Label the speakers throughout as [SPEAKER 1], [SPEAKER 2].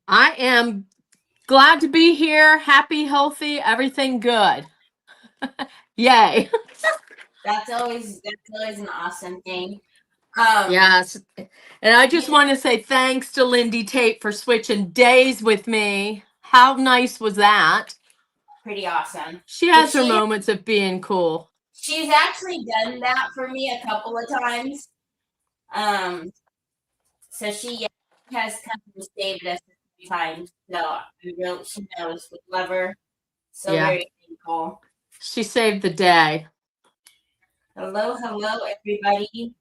[SPEAKER 1] I am glad to be here. Happy, healthy, everything good. Yay.
[SPEAKER 2] That's always an awesome thing. Um,
[SPEAKER 1] Yes. And I just
[SPEAKER 2] you
[SPEAKER 1] want to say thanks to Lindy Tate for switching days with me. How nice was that?
[SPEAKER 2] Pretty awesome.
[SPEAKER 1] She
[SPEAKER 2] But
[SPEAKER 1] has her moments of being cool.
[SPEAKER 2] she's actually done that for me a couple of times. Um, so she has come and saved us a few times. So she knows we love her. So
[SPEAKER 1] Yeah.
[SPEAKER 2] very thankful.
[SPEAKER 1] She saved the day.
[SPEAKER 2] Hello, hello, everybody.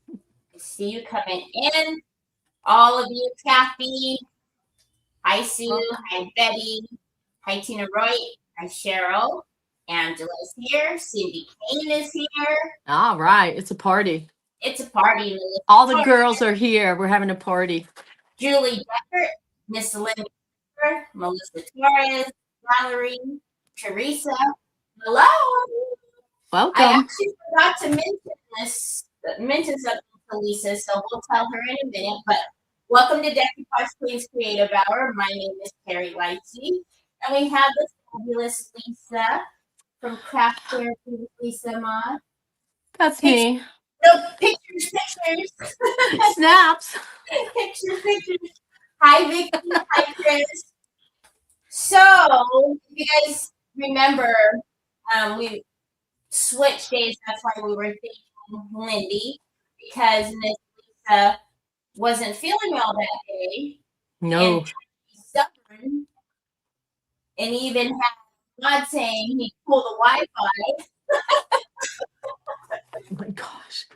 [SPEAKER 2] I see you coming in. All of you, Kathy. Hi, Sue. Hi, Betty. Hi, Tina Roy. Hi, Cheryl. Angela's here. Cindy Kane is here.
[SPEAKER 1] All right. It's a party.
[SPEAKER 2] It's a party.
[SPEAKER 1] All the girls are here. We're having a party.
[SPEAKER 2] Julie Deckert, Miss Linda, Melissa Torres, Valerie, Teresa. Hello.
[SPEAKER 1] Welcome.
[SPEAKER 2] I actually forgot to mention something to Lisa, so we'll tell her in a minute. But welcome to Decky Parks Queen's Creative Hour. My name is Teri Lightsey, and we have the fabulous Lisa from Craft Therapy with Lisa Ma.
[SPEAKER 1] That's me.
[SPEAKER 2] No, pictures.
[SPEAKER 1] Snaps.
[SPEAKER 2] Pictures. Hi, Vicky. Hi, Chris. So, if you guys remember, we switched days. That's why we were thanking Lindy, because Miss Lisa wasn't feeling well that day.
[SPEAKER 1] No.
[SPEAKER 2] And stubborn, and even had God saying he'd pull the Wi-Fi.
[SPEAKER 1] Oh my gosh.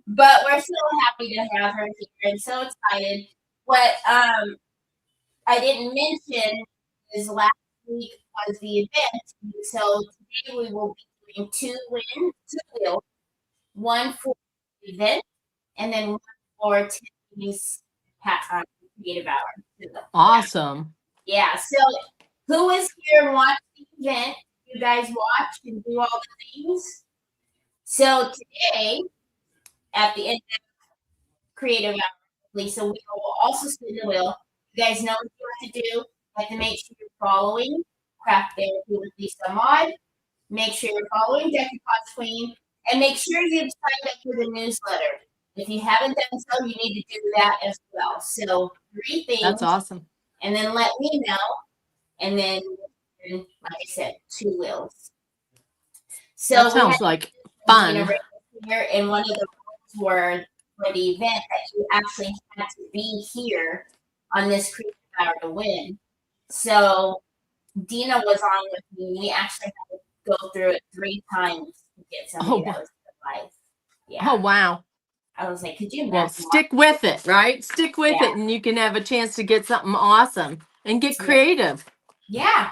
[SPEAKER 2] But we're so happy to have her here and so excited. What I didn't mention is last week was the event. So today we will be doing two wheels, one for the event and then one for today's creative hour.
[SPEAKER 1] Awesome.
[SPEAKER 2] Yeah. So who is here and watch the event? You guys watch and do all the things. So today, at the end of creative hour, Lisa will also spin the wheel. You guys know what you have to do. You have to make sure you're following Craft Therapy with Lisa Maud. Make sure you're following Decky Potts Queen, and make sure you've signed up for the newsletter. If you haven't done so, you need to do that as well. So 3 things.
[SPEAKER 1] That's awesome.
[SPEAKER 2] And then let me know. And then, like I said, 2 wheels. So
[SPEAKER 1] that sounds like fun.
[SPEAKER 2] Here, and one of the rules were for the event that you actually had to be here on this creative hour to win. So Dina was on with me. We actually had to go through it 3 times to get somebody that was alive. Yeah.
[SPEAKER 1] Oh wow.
[SPEAKER 2] I was like, could you imagine?
[SPEAKER 1] Well, stick with it, right? Stick with it, and you can have a chance to get something awesome and get creative.
[SPEAKER 2] Yeah.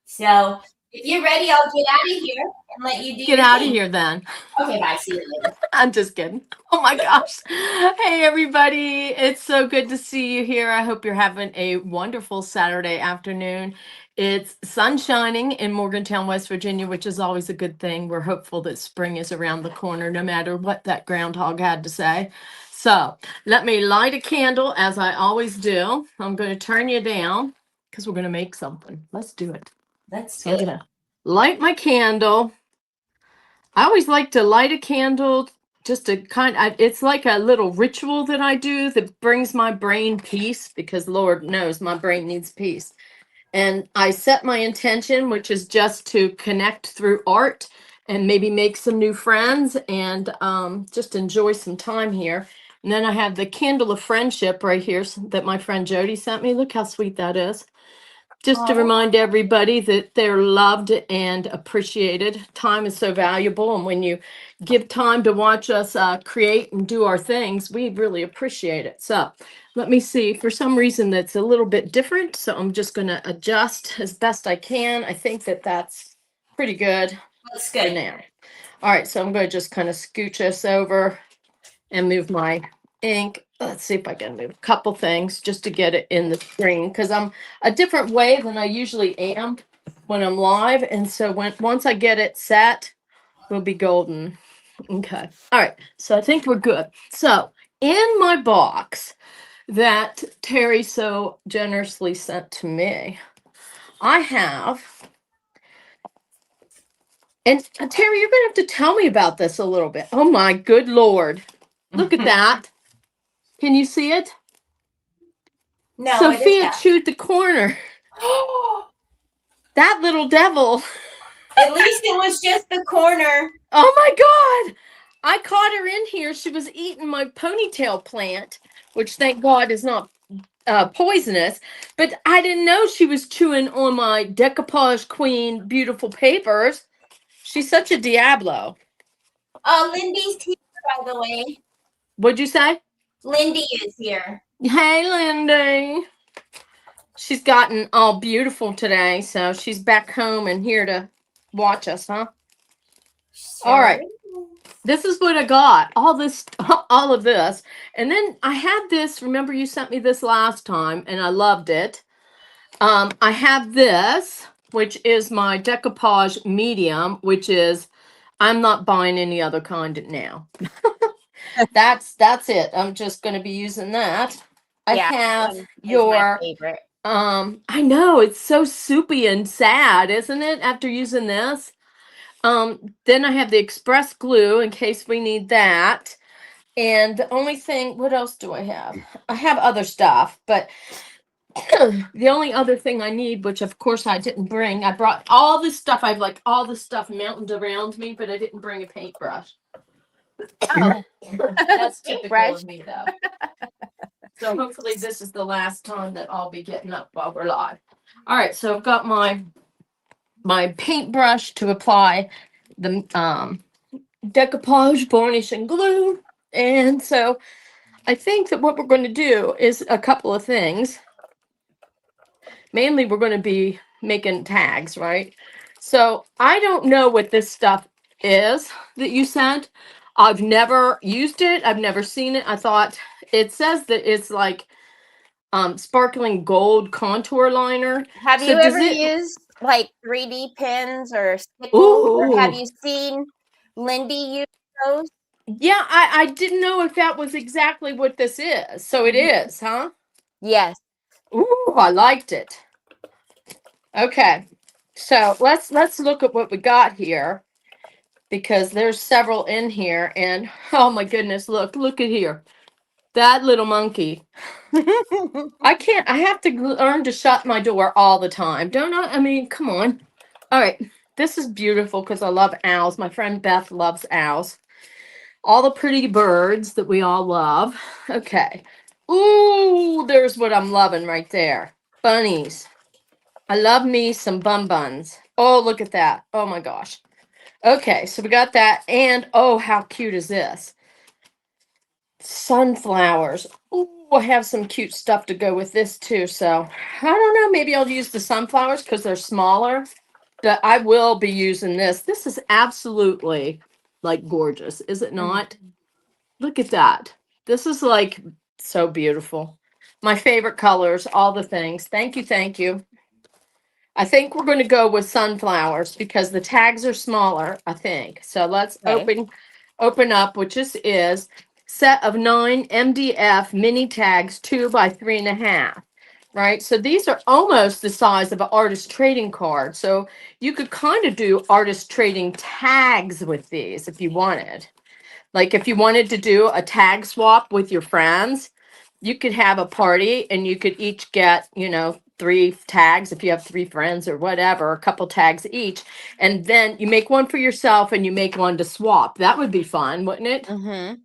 [SPEAKER 2] So if you're ready, I'll get out of here and let you do
[SPEAKER 1] Get out of here then.
[SPEAKER 2] Okay, bye. See you later.
[SPEAKER 1] I'm just kidding. Oh my gosh. Hey, everybody. It's so good to see you here. I hope you're having a wonderful Saturday afternoon. It's sun shining in Morgantown, West Virginia, which is always a good thing. We're hopeful that spring is around the corner, no matter what that groundhog had to say. So let me light a candle as I always do. I'm going to turn you down because we're going to make something. Let's do it.
[SPEAKER 2] Let's
[SPEAKER 1] do it. I'm going to light my candle. I always like to light a candle just to it's like a little ritual that I do that brings my brain peace, because Lord knows my brain needs peace. And I set my intention, which is just to connect through art and maybe make some new friends and just enjoy some time here. And then I have the candle of friendship right here that my friend Jody sent me. Look how sweet that is. Just to remind everybody that they're loved and appreciated. Time is so valuable. And when you give time to watch us create and do our things, we really appreciate it. So let me see. For some reason, that's a little bit different. So I'm just going to adjust as best I can. I think that that's pretty good.
[SPEAKER 2] That's good
[SPEAKER 1] now. All right. So I'm going to just kind of scooch us over and move my ink. Let's see if I can move a couple things just to get it in the screen, because I'm a different way than I usually am when I'm live. And so once I get it set, we'll be golden. Okay. All right. So I think we're good. So in my box, that Terry so generously sent to me. I have, and Terry, you're going to have to tell me about this a little bit. Oh my good Lord. Look at that. Can you see it?
[SPEAKER 2] No,
[SPEAKER 1] Sophia
[SPEAKER 2] it is
[SPEAKER 1] chewed the corner.
[SPEAKER 2] not.
[SPEAKER 1] That little devil.
[SPEAKER 2] At least it was just the corner.
[SPEAKER 1] Oh my God. I caught her in here. She was eating my ponytail plant, which thank God is not poisonous. But I didn't know she was chewing on my decoupage queen beautiful papers. She's such a Diablo.
[SPEAKER 2] Lindy's here, by the way.
[SPEAKER 1] What'd you say?
[SPEAKER 2] Lindy is here.
[SPEAKER 1] Hey, Lindy. She's gotten all beautiful today, so she's back home and here to watch us, huh?
[SPEAKER 2] Sure.
[SPEAKER 1] All right. This is what I got. All of this. And then I had this. Remember you sent me this last time and I loved it. I have this, which is my decoupage medium, which is, I'm not buying any other kind now. That's it. I'm just going to be using that. I have your
[SPEAKER 2] favorite.
[SPEAKER 1] I know it's so soupy and sad, isn't it? After using this. Then I have the express glue in case we need that. And the only thing, what else do I have? I have other stuff, but the only other thing I need, which of course I didn't bring, I brought all this stuff. I have like all this stuff mountained around me, but I didn't bring a paintbrush.
[SPEAKER 2] Oh,
[SPEAKER 1] That's typical
[SPEAKER 2] paintbrush.
[SPEAKER 1] of me, though. So hopefully this is the last time that I'll be getting up while we're live. All right, so I've got my paintbrush to apply the decoupage varnish and glue. And so I think that what we're going to do is a couple of things. Mainly we're going to be making tags, right? So I don't know what this stuff is that you sent. I've never used it. I've never seen it. I thought it says that it's like sparkling gold contour liner.
[SPEAKER 2] Have
[SPEAKER 1] So
[SPEAKER 2] you
[SPEAKER 1] does
[SPEAKER 2] ever
[SPEAKER 1] it-
[SPEAKER 2] used like 3D pens or stickles?
[SPEAKER 1] Ooh.
[SPEAKER 2] Or have you seen Lindy use those?
[SPEAKER 1] Yeah, I didn't know if that was exactly what this is. So it is, huh?
[SPEAKER 2] Yes.
[SPEAKER 1] Ooh, I liked it. Okay. So let's look at what we got here because there's several in here and oh my goodness, look at here. That little monkey. I have to learn to shut my door all the time. Don't I? I mean, come on. All right. This is beautiful because I love owls. My friend Beth loves owls. All the pretty birds that we all love. Okay. Ooh, there's what I'm loving right there. Bunnies. I love me some buns. Oh, look at that. Oh my gosh. Okay, so we got that. And oh, how cute is this? Sunflowers. Ooh, I have some cute stuff to go with this too. So I don't know. Maybe I'll use the sunflowers because they're smaller. But I will be using this. This is absolutely like gorgeous, is it not? Look at that. This is like so beautiful. My favorite colors, all the things. Thank you. Thank you. I think we're going to go with sunflowers because the tags are smaller, I think. So let's
[SPEAKER 2] Okay.
[SPEAKER 1] open up, which this is set of 9 MDF mini tags, 2 by 3.5. Right. So these are almost the size of an artist trading card. So you could kind of do artist trading tags with these if you wanted. Like if you wanted to do a tag swap with your friends, you could have a party and you could each get, 3 tags if you have 3 friends or whatever, a couple tags each. And then you make one for yourself and you make one to swap. That would be fun, wouldn't it?
[SPEAKER 2] Mm-hmm.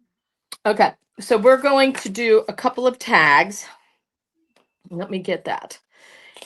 [SPEAKER 1] Okay. So we're going to do a couple of tags. Let me get that.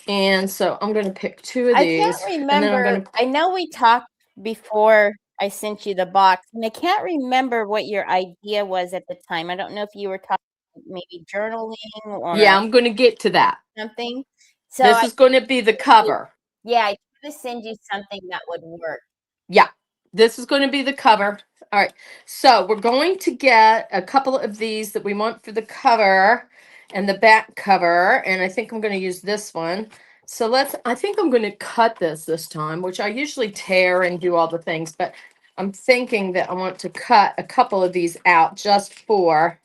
[SPEAKER 1] And so I'm going to pick 2 of these.
[SPEAKER 2] I can't remember. I know we talked before I sent you the box, and I can't remember what your idea was at the time. I don't know if you were talking maybe journaling or
[SPEAKER 1] Yeah, I'm going to get to that.
[SPEAKER 2] something. So
[SPEAKER 1] This is going to be the cover.
[SPEAKER 2] Yeah, I tried to send you something that would work.
[SPEAKER 1] Yeah, this is going to be the cover. All right, so we're going to get a couple of these that we want for the cover and the back cover, and I think I'm going to use this one. So I think I'm going to cut this time, which I usually tear and do all the things, but I'm thinking that I want to cut a couple of these out just for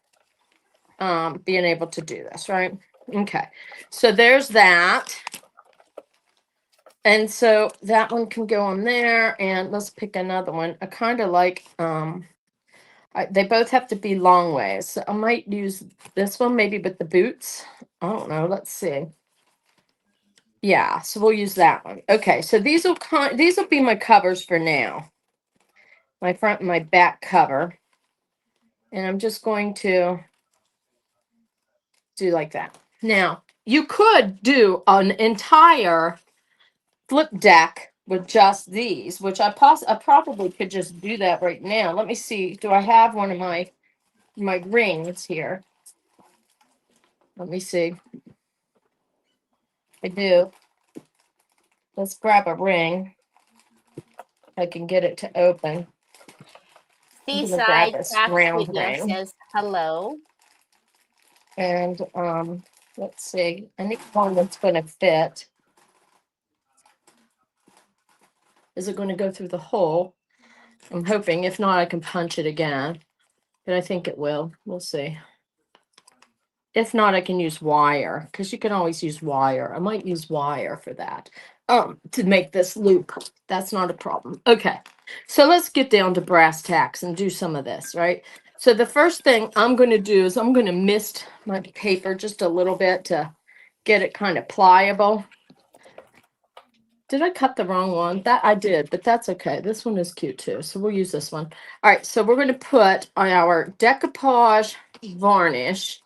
[SPEAKER 1] being able to do this, right? Okay, so there's that. And so that one can go on there, and let's pick another one. I kind of like, they both have to be long ways. So I might use this one maybe with the boots. I don't know. Let's see. Yeah, so we'll use that one. Okay, so these will be my covers for now. My front and my back cover. And I'm just going to do like that. Now, you could do an entire flip deck with just these, which I probably could just do that right now. Let me see. Do I have one of my rings here? Let me see. I do. Let's grab a ring. I can get it to open.
[SPEAKER 2] Seaside Craft
[SPEAKER 1] round
[SPEAKER 2] Studio
[SPEAKER 1] ring.
[SPEAKER 2] says hello.
[SPEAKER 1] And let's see. I need one that's going to fit. Is it going to go through the hole? I'm hoping. If not, I can punch it again. But I think it will. We'll see. If not, I can use wire, because you can always use wire. I might use wire for that. To make this loop. That's not a problem. Okay. So let's get down to brass tacks and do some of this, right? So the first thing I'm going to do is I'm going to mist my paper just a little bit to get it kind of pliable. Did I cut the wrong one? That I did, but that's okay. This one is cute too. So we'll use this one. All right. So we're going to put our decoupage varnish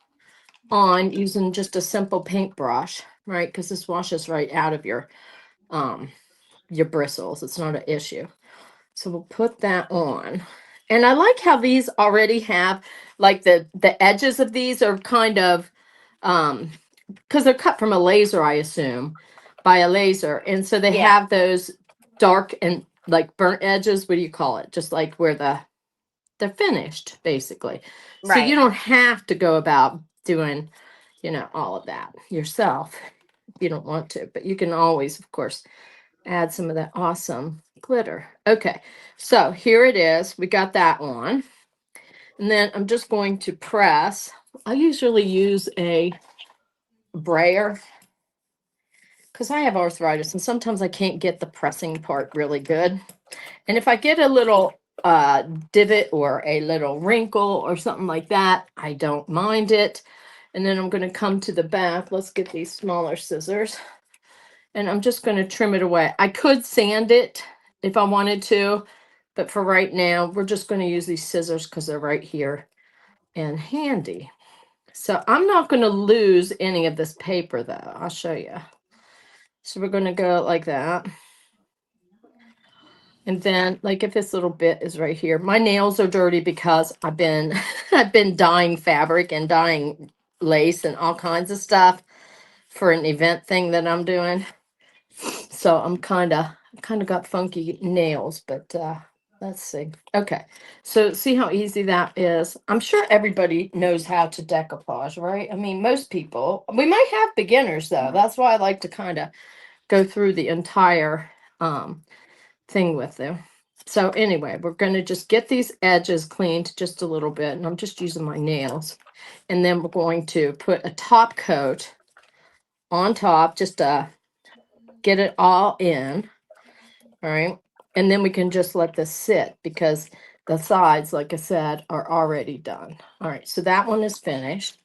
[SPEAKER 1] on using just a simple paintbrush, right? Because this washes right out of your bristles. It's not an issue. So we'll put that on. And I like how these already have, like, the edges of these are kind of, because they're cut from a laser, I assume, by a laser. And so they have those dark and like burnt edges. What do you call it? Just like where they're finished, basically. So you don't have to go about doing, all of that yourself if you don't want to. But you can always, of course, add some of that awesome glitter. Okay, so here it is. We got that on. And then I'm just going to press. I usually use a brayer because I have arthritis and sometimes I can't get the pressing part really good. And if I get a little divot or a little wrinkle or something like that, I don't mind it. And then I'm going to come to the back. Let's get these smaller scissors. And I'm just going to trim it away. I could sand it if I wanted to, but for right now, we're just going to use these scissors because they're right here and handy. So I'm not going to lose any of this paper though. I'll show you. So we're going to go like that. And then, like, if this little bit is right here, my nails are dirty because I've been dyeing fabric and dyeing lace and all kinds of stuff for an event thing that I'm doing. So I'm kind of got funky nails, but let's see. Okay, so see how easy that is. I'm sure everybody knows how to decoupage, right? I mean, most people. We might have beginners though. That's why I like to kind of go through the entire thing with them. So anyway, we're going to just get these edges cleaned just a little bit, and I'm just using my nails. And then we're going to put a top coat on top just to get it all in. All right. And then we can just let this sit because the sides, like I said, are already done. All right. So that one is finished.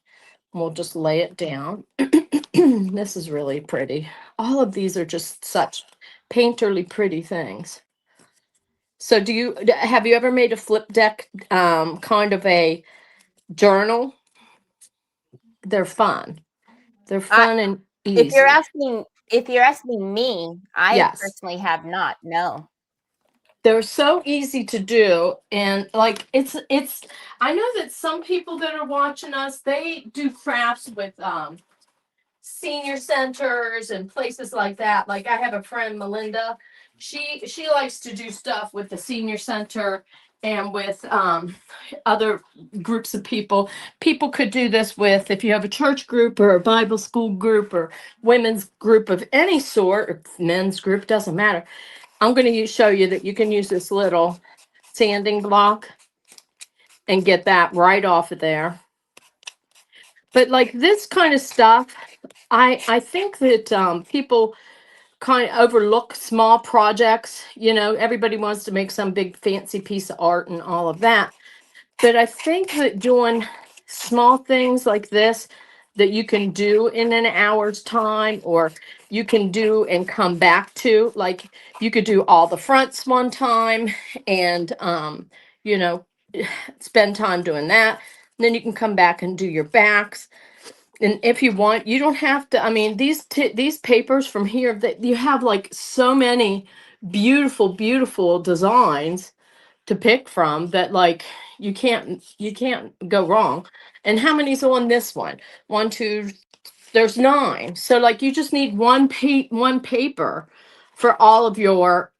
[SPEAKER 1] We'll just lay it down. This is really pretty. All of these are just such painterly pretty things. So have you ever made a flip deck kind of a journal? They're fun. They're fun and easy.
[SPEAKER 2] If you're asking me, I personally have not. No.
[SPEAKER 1] They're so easy to do, and like it's I know that some people that are watching us, they do crafts with senior centers and places like that. Like I have a friend, Melinda. She likes to do stuff with the senior center and with other groups of people. People could do this with, if you have a church group or a Bible school group or women's group of any sort, or men's group, doesn't matter. I'm going to show you that you can use this little sanding block and get that right off of there. But like this kind of stuff, I think that people kind of overlook small projects. You know, everybody wants to make some big fancy piece of art and all of that. But I think that doing small things like this that you can do in an hour's time, or you can do and come back to, like you could do all the fronts one time and you know, spend time doing that. Then you can come back and do your backs. And if you want, you don't have to. I mean, these papers from here, that you have like so many beautiful, beautiful designs to pick from, that like you can't go wrong. And how many's on this one? One, two, there's 9. So like you just need one paper for all of your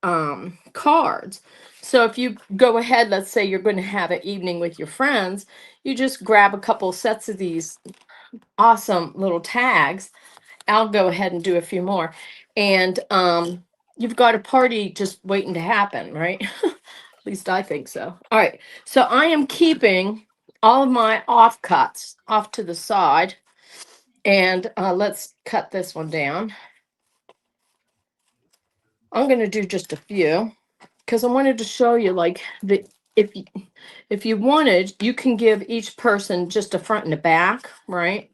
[SPEAKER 1] cards. So if you go ahead, let's say you're going to have an evening with your friends, you just grab a couple sets of these awesome little tags. I'll go ahead and do a few more. And you've got a party just waiting to happen, right? At least I think so. All right. So I am keeping all of my offcuts off to the side. And let's cut this one down. I'm going to do just a few because I wanted to show you, like, the if you wanted, you can give each person just a front and a back, right?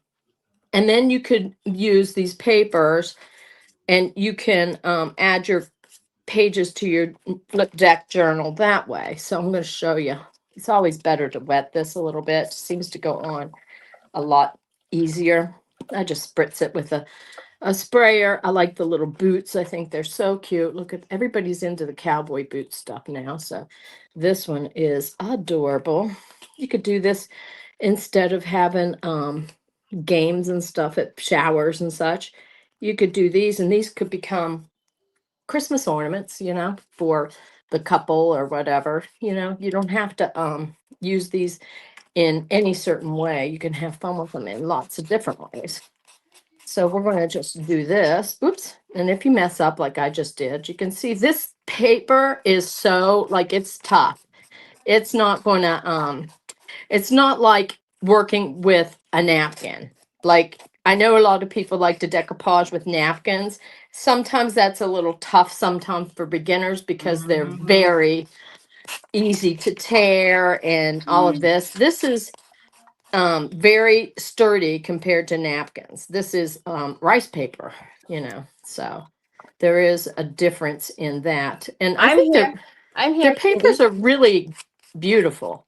[SPEAKER 1] And then you could use these papers and you can add your pages to your flip deck journal that way. So I'm going to show you. It's always better to wet this a little bit. It seems to go on a lot easier. I just spritz it with a sprayer. I like the little boots. I think they're so cute. Look at, everybody's into the cowboy boot stuff now. So this one is adorable. You could do this instead of having games and stuff at showers and such. You could do these, and these could become Christmas ornaments, you know, for the couple or whatever. You know, you don't have to use these in any certain way. You can have fun with them in lots of different ways. So we're going to just do this. Oops. And if you mess up like I just did, you can see this paper is so, like, it's tough. It's not going to it's not like working with a napkin. Like, I know a lot of people like to decoupage with napkins. Sometimes that's a little tough sometimes for beginners because they're very easy to tear and all of this. This is very sturdy compared to napkins. This is rice paper, you know. So there is a difference in that. And I think
[SPEAKER 2] I'm
[SPEAKER 1] their
[SPEAKER 2] here.
[SPEAKER 1] papers are really beautiful.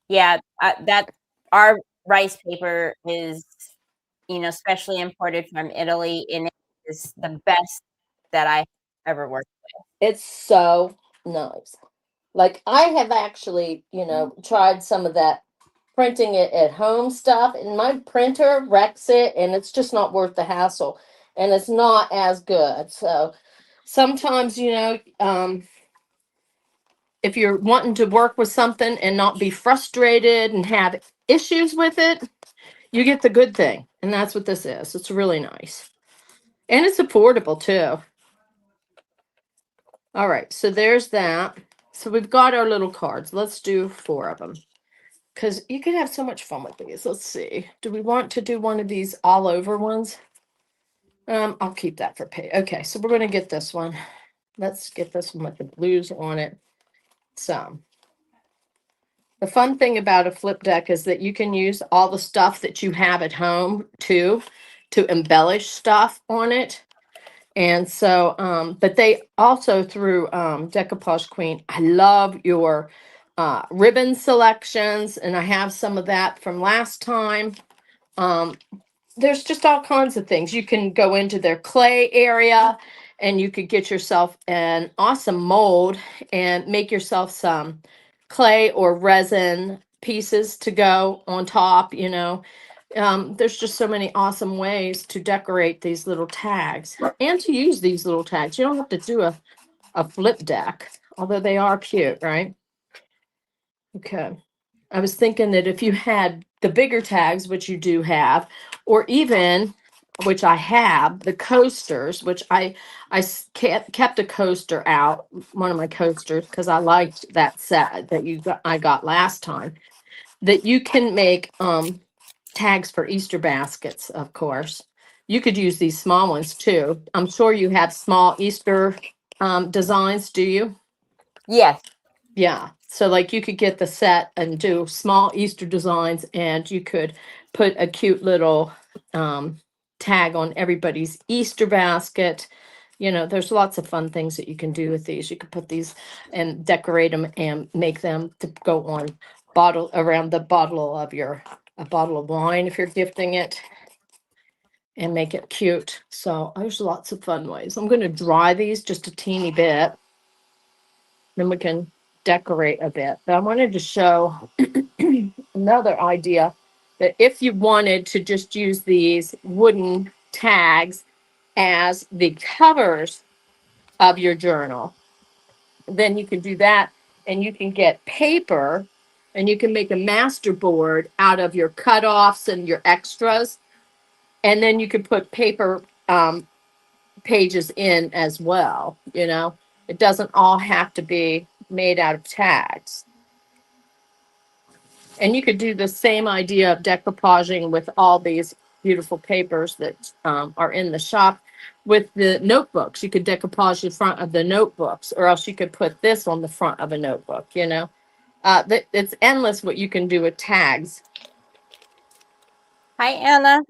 [SPEAKER 2] Yeah, that our rice paper is, especially imported from Italy, and it is the best that I ever worked with.
[SPEAKER 1] It's so nice. Like, I have actually, you know, tried some of that printing it at home stuff, and my printer wrecks it, and it's just not worth the hassle, and it's not as good. So sometimes, you know, if you're wanting to work with something and not be frustrated and have issues with it, you get the good thing. And that's what this is. It's really nice. And it's affordable too. All right, so there's that. So we've got our little cards. Let's do 4 of them, because you can have so much fun with these. Let's see. Do we want to do one of these all over ones? I'll keep that for pay. Okay, so we're going to get this one. Let's get this one with the blues on it. So the fun thing about a flip deck is that you can use all the stuff that you have at home too to embellish stuff on it. And so, but they also, through Decoupage Queen, I love your ribbon selections, and I have some of that from last time. There's just all kinds of things. You can go into their clay area and you could get yourself an awesome mold and make yourself some clay or resin pieces to go on top, you know. There's just so many awesome ways to decorate these little tags and to use these little tags. You don't have to do a flip deck, although they are cute, right? Okay. I was thinking that if you had the bigger tags, which you do have, or even, which I have, the coasters, which kept a coaster out, one of my coasters, because I liked that set that I got last time, that you can make tags for Easter baskets, of course. You could use these small ones too. I'm sure you have small Easter designs, do you?
[SPEAKER 2] Yes.
[SPEAKER 1] Yeah. So like you could get the set and do small Easter designs, and you could put a cute little um, tag on everybody's Easter basket. You know, there's lots of fun things that you can do with these. You could put these and decorate them and make them to go on bottle around the bottle of your a bottle of wine if you're gifting it, and make it cute. So there's lots of fun ways. I'm going to dry these just a teeny bit, then we can decorate a bit. But I wanted to show another idea that if you wanted to just use these wooden tags as the covers of your journal, then you can do that, and you can get paper and you can make a master board out of your cutoffs and your extras. And then you could put paper pages in as well. You know, it doesn't all have to be made out of tags. And you could do the same idea of decoupaging with all these beautiful papers that are in the shop with the notebooks. You could decoupage the front of the notebooks, or else you could put this on the front of a notebook, you know. It's endless what you can do with tags.
[SPEAKER 2] Hi, Anna.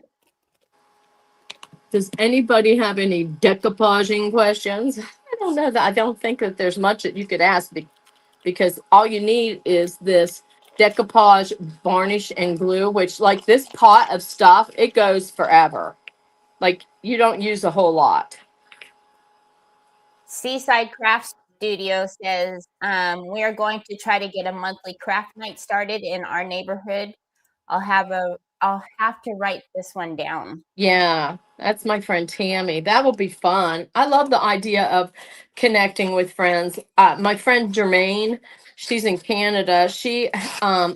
[SPEAKER 1] Does anybody have any decoupaging questions? I don't know that. I don't think that there's much that you could ask because all you need is this decoupage, varnish, and glue, which, like this pot of stuff, it goes forever. Like you don't use a whole lot.
[SPEAKER 2] Seaside Craft Studio says we are going to try to get a monthly craft night started in our neighborhood. I'll have to write this one down.
[SPEAKER 1] Yeah, that's my friend Tammy. That will be fun. I love the idea of connecting with friends. My friend Jermaine, she's in Canada. She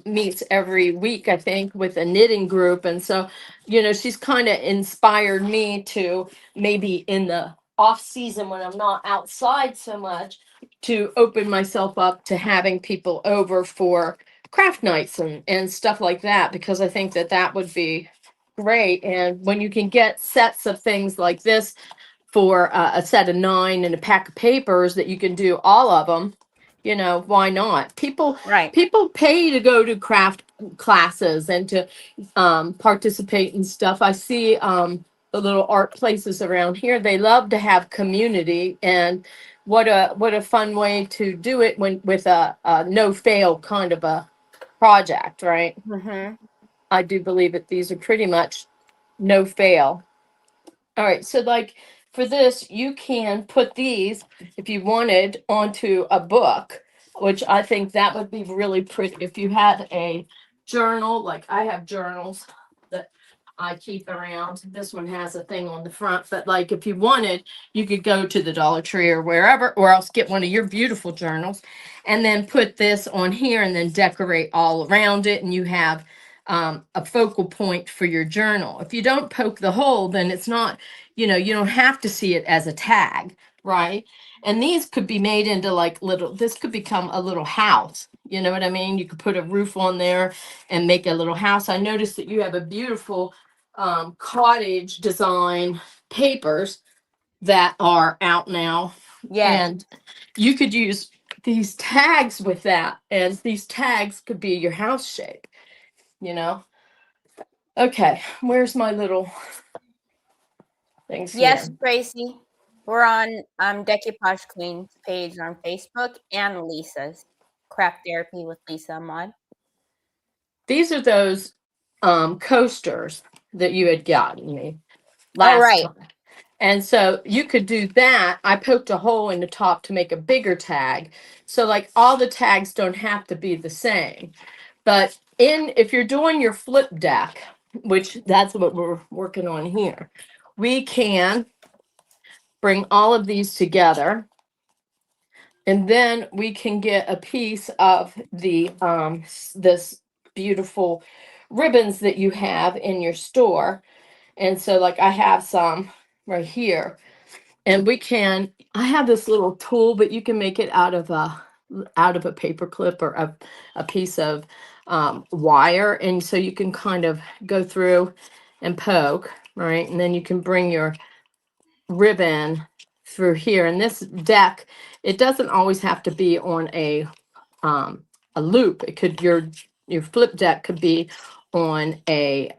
[SPEAKER 1] meets every week, I think, with a knitting group. And so, you know, she's kind of inspired me to maybe in the off season when I'm not outside so much to open myself up to having people over for craft nights and stuff like that, because I think that that would be great. And when you can get sets of things like this for a set of 9 and a pack of papers that you can do all of them, you know, why not?
[SPEAKER 2] Right.
[SPEAKER 1] People pay to go to craft classes and to participate in stuff. I see the little art places around here. They love to have community, and what a fun way to do it when with a no fail kind of a project, right?
[SPEAKER 2] Mm-hmm.
[SPEAKER 1] I do believe that these are pretty much no fail. All right, so like for this, you can put these, if you wanted, onto a book, which I think that would be really pretty. If you had a journal, like I have journals that I keep around. This one has a thing on the front, but like if you wanted, you could go to the Dollar Tree or wherever, or else get one of your beautiful journals and then put this on here and then decorate all around it, and you have a focal point for your journal. If you don't poke the hole, then it's not, you know, you don't have to see it as a tag, right? And these could be made into like little, this could become a little house. You know what I mean? You could put a roof on there and make a little house. I noticed that you have a beautiful cottage design papers that are out now.
[SPEAKER 2] Yes.
[SPEAKER 1] And you could use these tags with that. And these tags could be your house shape, you know? Okay, where's my little things
[SPEAKER 2] Yes,
[SPEAKER 1] here?
[SPEAKER 2] Tracy. We're on Decoupage Queen's page on Facebook and Lisa's Craft Therapy with Lisa Ahmad.
[SPEAKER 1] These are those coasters that you had gotten me
[SPEAKER 2] Oh,
[SPEAKER 1] last
[SPEAKER 2] right.
[SPEAKER 1] time. And so you could do that. I poked a hole in the top to make a bigger tag. So like all the tags don't have to be the same. But if you're doing your flip deck, which that's what we're working on here, we can bring all of these together. And then we can get a piece of the this beautiful ribbons that you have in your store. And so like I have some right here. And we can, I have this little tool, but you can make it out of a paper clip or a piece of wire, and so you can kind of go through and poke, right? And then you can bring your ribbon through here. And this deck, it doesn't always have to be on a loop. It could, your flip deck could be on a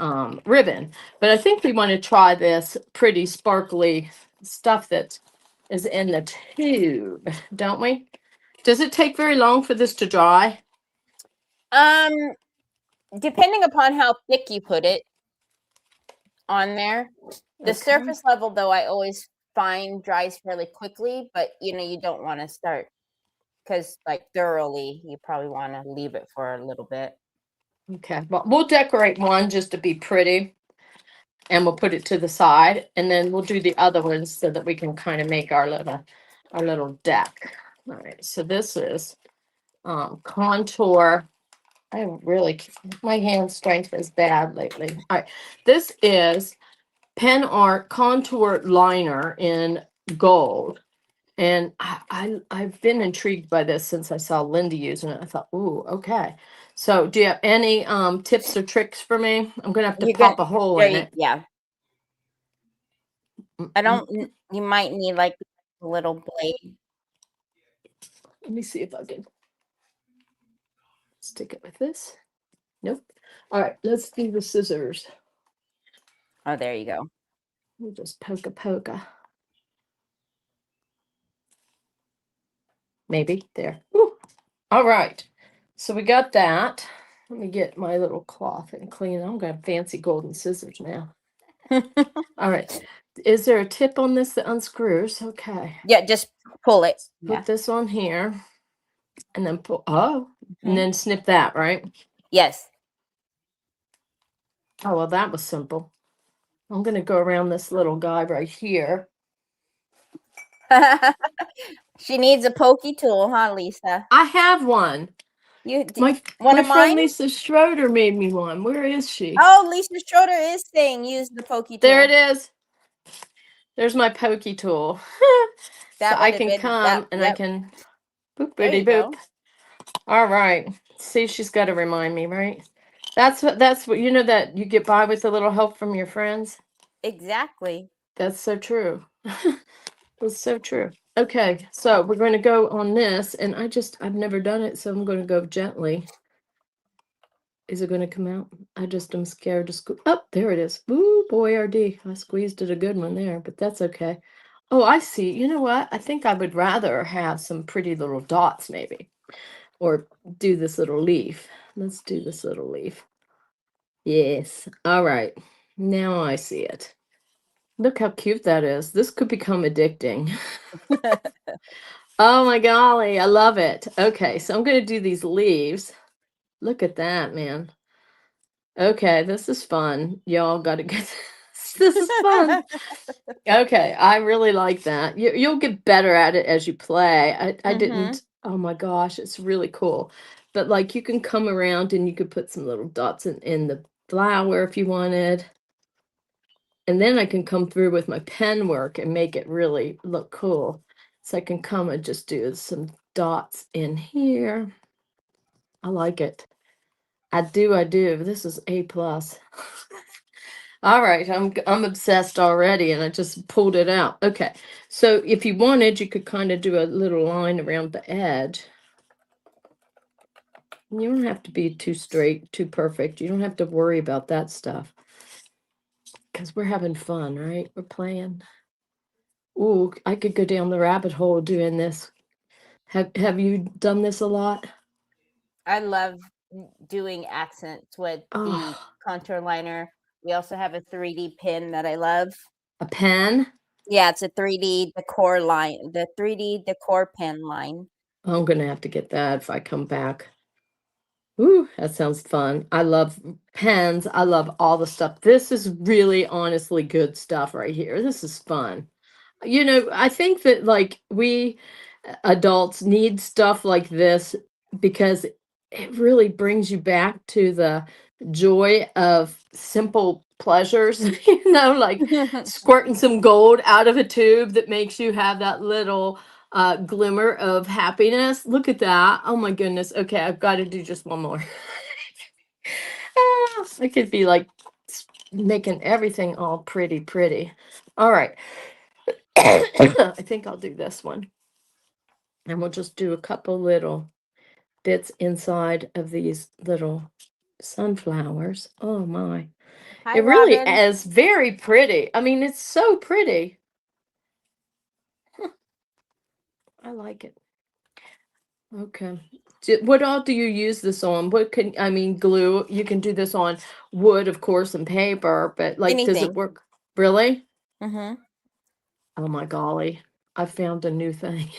[SPEAKER 1] ribbon. But I think we want to try this pretty sparkly stuff that is in the tube, don't we? Does it take very long for this to dry?
[SPEAKER 2] Depending upon how thick you put it on there. The
[SPEAKER 1] Okay.
[SPEAKER 2] surface level, though, I always find dries fairly quickly, but you don't want to start because like thoroughly, you probably want to leave it for a little bit.
[SPEAKER 1] Okay, well, we'll decorate one just to be pretty, and we'll put it to the side, and then we'll do the other ones so that we can kind of make our little deck. All right, so this is contour. I really, my hand strength is bad lately. All right, this is Pen Art Contour Liner in gold. And I've been intrigued by this since I saw Linda using it. I thought, ooh, okay. So do you have any tips or tricks for me? I'm gonna have to pop a hole in it.
[SPEAKER 2] Yeah. I don't. You might need like a little blade.
[SPEAKER 1] Let me see if I can stick it with this. Nope. All right, let's do the scissors.
[SPEAKER 2] Oh, there you go.
[SPEAKER 1] We'll just poke. Maybe there. Ooh. All right. So we got that. Let me get my little cloth and clean. I'm gonna have fancy golden scissors now. All right. Is there a tip on this that unscrews? Okay.
[SPEAKER 2] Yeah, just pull it.
[SPEAKER 1] Put this on here and then pull. Oh, and then snip that, right?
[SPEAKER 2] Yes.
[SPEAKER 1] Oh, well, that was simple. I'm going to go around this little guy right here.
[SPEAKER 2] She needs a pokey tool, huh, Lisa?
[SPEAKER 1] I have one. My friend
[SPEAKER 2] mine?
[SPEAKER 1] Lisa Schroeder made me one. Where is she?
[SPEAKER 2] Oh, Lisa Schroeder is saying use the pokey tool.
[SPEAKER 1] There it is. There's my pokey tool. So I can come and I can boop boopity boop. All right. See, she's got to remind me, right? That's what that you get by with a little help from your friends.
[SPEAKER 2] Exactly.
[SPEAKER 1] That's so true. That's so true. Okay, so we're going to go on this, and I've never done it, so I'm going to go gently. Is it going to come out? I just am scared to squeeze. Oh, there it is. Ooh, boy, RD. I squeezed it a good one there, but that's okay. Oh, I see. You know what? I think I would rather have some pretty little dots, maybe, or do this little leaf. Let's do this little leaf. Yes. All right. Now I see it. Look how cute that is. This could become addicting. Oh my golly, I love it. Okay, so I'm going to do these leaves. Look at that, man. Okay, this is fun. Y'all got to get this. This is fun. Okay, I really like that. You'll get better at it as you play. I didn't. Oh my gosh, it's really cool. But like you can come around and you could put some little dots in the flower if you wanted. And then I can come through with my pen work and make it really look cool. So I can come and just do some dots in here. I like it. I do. This is A+. All right, I'm obsessed already, and I just pulled it out. Okay, so if you wanted, you could kind of do a little line around the edge. You don't have to be too straight, too perfect. You don't have to worry about that stuff. Because we're having fun, right? We're playing. Ooh, I could go down the rabbit hole doing this. Have you done this a lot?
[SPEAKER 2] I love doing accents with the contour liner. We also have a 3D pin that I love.
[SPEAKER 1] A pen?
[SPEAKER 2] Yeah, it's a 3D decor line, the 3D decor pen line.
[SPEAKER 1] I'm going to have to get that if I come back. Ooh, that sounds fun. I love pens. I love all the stuff. This is really honestly good stuff right here. This is fun. I think that like we adults need stuff like this because it really brings you back to the joy of simple pleasures, like squirting some gold out of a tube that makes you have that little glimmer of happiness. Look at that. Oh my goodness. Okay, I've got to do just one more. I could be like making everything all pretty. All right. I think I'll do this one. And we'll just do a couple little bits inside of these little sunflowers. Oh my.
[SPEAKER 3] Hi,
[SPEAKER 1] It really
[SPEAKER 3] Robin.
[SPEAKER 1] is very pretty. I mean, it's so pretty. I like it. Okay. What all do you use this on? What can, I mean, glue. You can do this on wood, of course, and paper, but like, does it
[SPEAKER 3] Anything.
[SPEAKER 1] work? Really?
[SPEAKER 3] Mm-hmm.
[SPEAKER 1] Oh my golly. I found a new thing.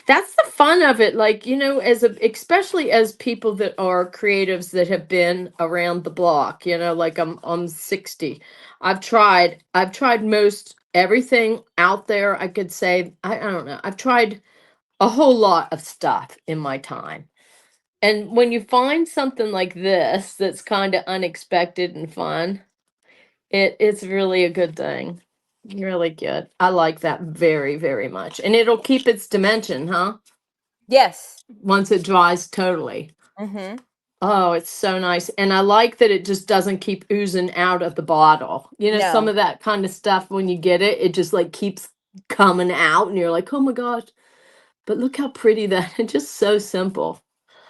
[SPEAKER 1] That's the fun of it. Like, especially as people that are creatives that have been around the block, like I'm 60. I've tried most everything out there. I could say, I don't know. I've tried a whole lot of stuff in my time. And when you find something like this that's kind of unexpected and fun, it's really a good thing. Really good. I like that very, very much. And it'll keep its dimension, huh?
[SPEAKER 3] Yes.
[SPEAKER 1] Once it dries totally.
[SPEAKER 3] Mm-hmm.
[SPEAKER 1] Oh, it's so nice. And I like that it just doesn't keep oozing out of the bottle. Some
[SPEAKER 3] No.
[SPEAKER 1] of that kind of stuff when you get it, it just like keeps coming out and you're like, oh my gosh. But look how pretty that it's just so simple.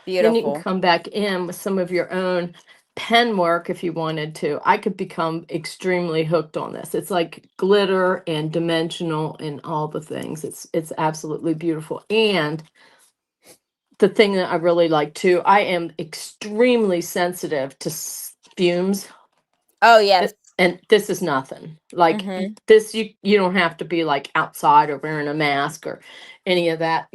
[SPEAKER 1] Then you can
[SPEAKER 3] Beautiful.
[SPEAKER 1] come back in with some of your own pen work if you wanted to. I could become extremely hooked on this. It's like glitter and dimensional and all the things. It's absolutely beautiful. And the thing that I really like too, I am extremely sensitive to fumes.
[SPEAKER 3] Oh, yes.
[SPEAKER 1] And this is nothing. Like
[SPEAKER 3] Mm-hmm.
[SPEAKER 1] this, you don't have to be like outside or wearing a mask or any of that.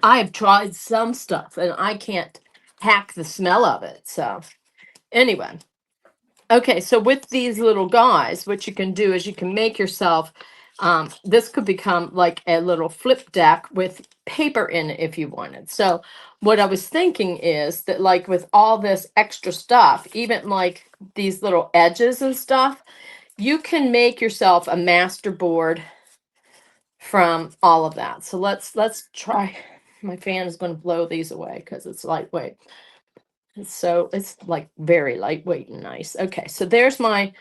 [SPEAKER 1] I've tried some stuff and I can't hack the smell of it. So anyway, okay. So with these little guys, what you can do is you can make yourself. This could become like a little flip deck with paper in it if you wanted. So what I was thinking is that like with all this extra stuff, even like these little edges and stuff, you can make yourself a master board from all of that. So let's try. My fan is going to blow these away because it's lightweight. So it's like very lightweight and nice. Okay, so there's my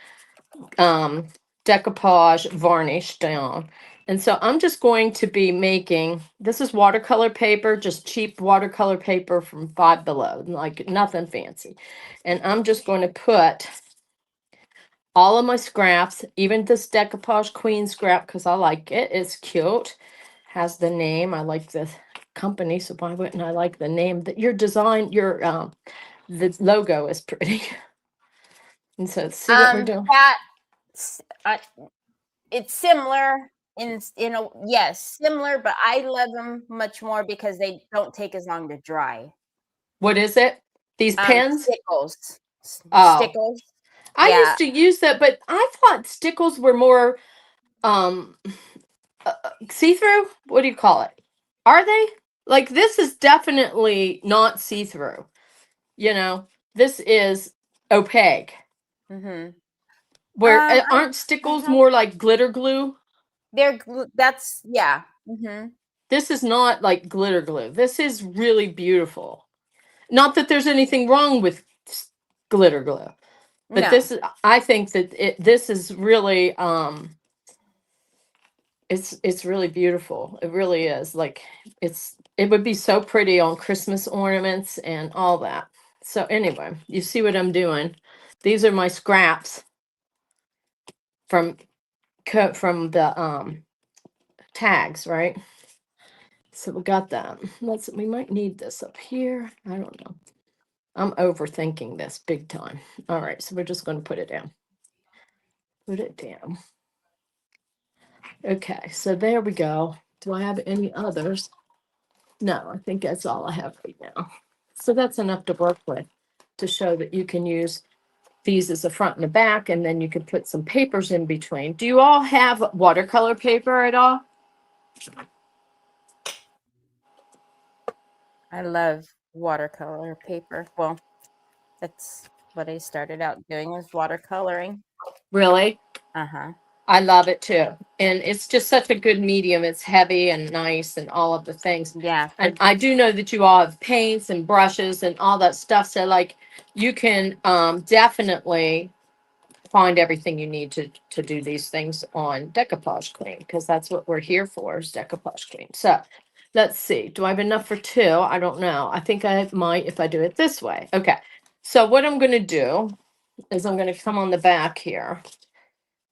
[SPEAKER 1] decoupage varnish down. And so I'm just going to be making, this is watercolor paper, just cheap watercolor paper from Five Below, like nothing fancy. And I'm just going to put all of my scraps, even this decoupage queen scrap, because I like it. It's cute. Has the name. I like the company, so why wouldn't I like the name? That your design, the logo is pretty. And so let's see what we're doing.
[SPEAKER 3] It's similar in a yes, similar, but I love them much more because they don't take as long to dry.
[SPEAKER 1] What is it? These pens?
[SPEAKER 3] Stickles.
[SPEAKER 1] Oh.
[SPEAKER 3] Stickles.
[SPEAKER 1] I
[SPEAKER 3] Yeah.
[SPEAKER 1] used to use that, but I thought stickles were more see-through. What do you call it? Are they? Like this is definitely not see-through. This is opaque.
[SPEAKER 3] Mm-hmm.
[SPEAKER 1] Where aren't stickles more like glitter glue?
[SPEAKER 3] That's yeah. Mm-hmm.
[SPEAKER 1] This is not like glitter glue. This is really beautiful. Not that there's anything wrong with glitter glue, but
[SPEAKER 3] No.
[SPEAKER 1] this is. I think that this is really It's really beautiful. It really is. Like it would be so pretty on Christmas ornaments and all that. So anyway, you see what I'm doing. These are my scraps from the tags, right? So we got that. We might need this up here. I don't know. I'm overthinking this big time. All right, so we're just going to put it down. Put it down. Okay, so there we go. Do I have any others? No, I think that's all I have right now. So that's enough to work with to show that you can use these as a front and a back, and then you can put some papers in between. Do you all have watercolor paper at all?
[SPEAKER 3] I love watercolor paper. Well, that's what I started out doing was watercoloring.
[SPEAKER 1] Really?
[SPEAKER 3] Uh-huh.
[SPEAKER 1] I love it too. And it's just such a good medium. It's heavy and nice and all of the things.
[SPEAKER 3] Yeah.
[SPEAKER 1] And I do know that you all have paints and brushes and all that stuff. So like you can definitely find everything you need to do these things on Decoupage Clean, because that's what we're here for, is Decoupage Clean. So let's see. Do I have enough for 2? I don't know. I think I might if I do it this way. Okay. So what I'm going to do is I'm going to come on the back here,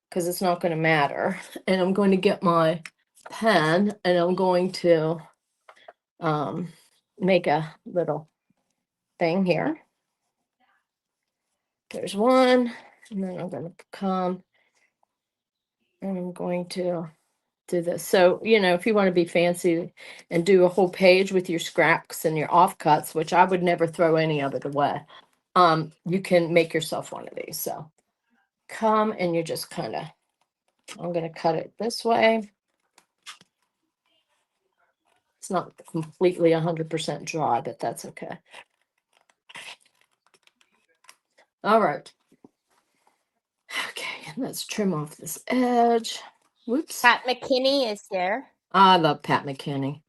[SPEAKER 1] because it's not going to matter. And I'm going to get my pen and I'm going to make a little thing here. There's one. And then I'm going to come and I'm going to do this. So, you know, if you want to be fancy and do a whole page with your scraps and your offcuts, which I would never throw any of it away, you can make yourself one of these. So come and you just kind of, I'm going to cut it this way. It's not completely 100% dry, but that's okay. All right. Okay, let's trim off this edge. Whoops.
[SPEAKER 3] Pat McKinney is there.
[SPEAKER 1] I love Pat McKinney.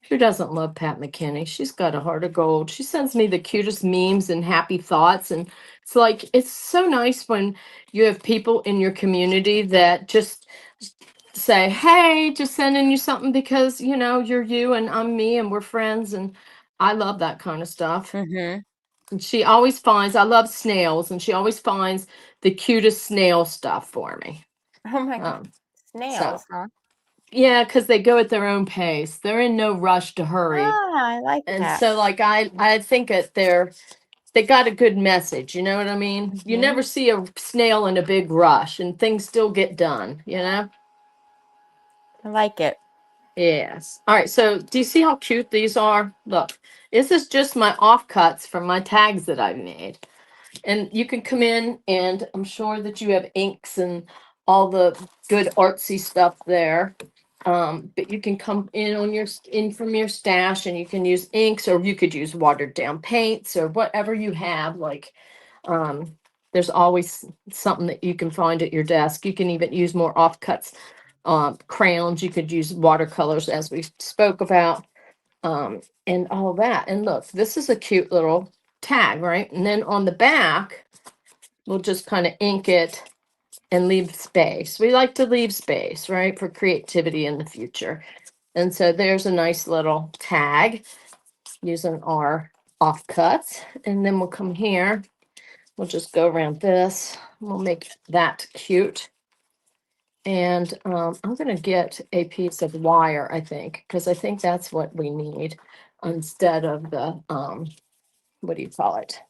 [SPEAKER 1] Who doesn't love Pat McKinney? She's got a heart of gold. She sends me the cutest memes and happy thoughts. And it's like, it's so nice when you have people in your community that just say, hey, just sending you something because, you know, you're you and I'm me and we're friends. And I love that kind of stuff.
[SPEAKER 3] Mm-hmm.
[SPEAKER 1] And she always finds, I love snails, and she always finds the cutest snail stuff for me.
[SPEAKER 3] Oh my God. Snails, huh?
[SPEAKER 1] Yeah, because they go at their own pace. They're in no rush to hurry.
[SPEAKER 3] Ah, I like
[SPEAKER 1] And
[SPEAKER 3] that.
[SPEAKER 1] so like I think that they got a good message, you know what I mean? You never see a snail in a big rush and things still get done, you know?
[SPEAKER 3] I like it.
[SPEAKER 1] Yes. All right, so do you see how cute these are? Look, this is just my offcuts from my tags that I've made. And you can come in and I'm sure that you have inks and all the good artsy stuff there. But you can come in on your in from your stash and you can use inks, or you could use watered down paints or whatever you have. Like there's always something that you can find at your desk. You can even use more offcuts, crayons. You could use watercolors, as we spoke about, and all that. And look, this is a cute little tag, right? And then on the back, we'll just kind of ink it and leave space. We like to leave space, right, for creativity in the future. And so there's a nice little tag using our offcuts. And then we'll come here. We'll just go around this. We'll make that cute. And I'm going to get a piece of wire, I think, because I think that's what we need instead of the, what do you call it?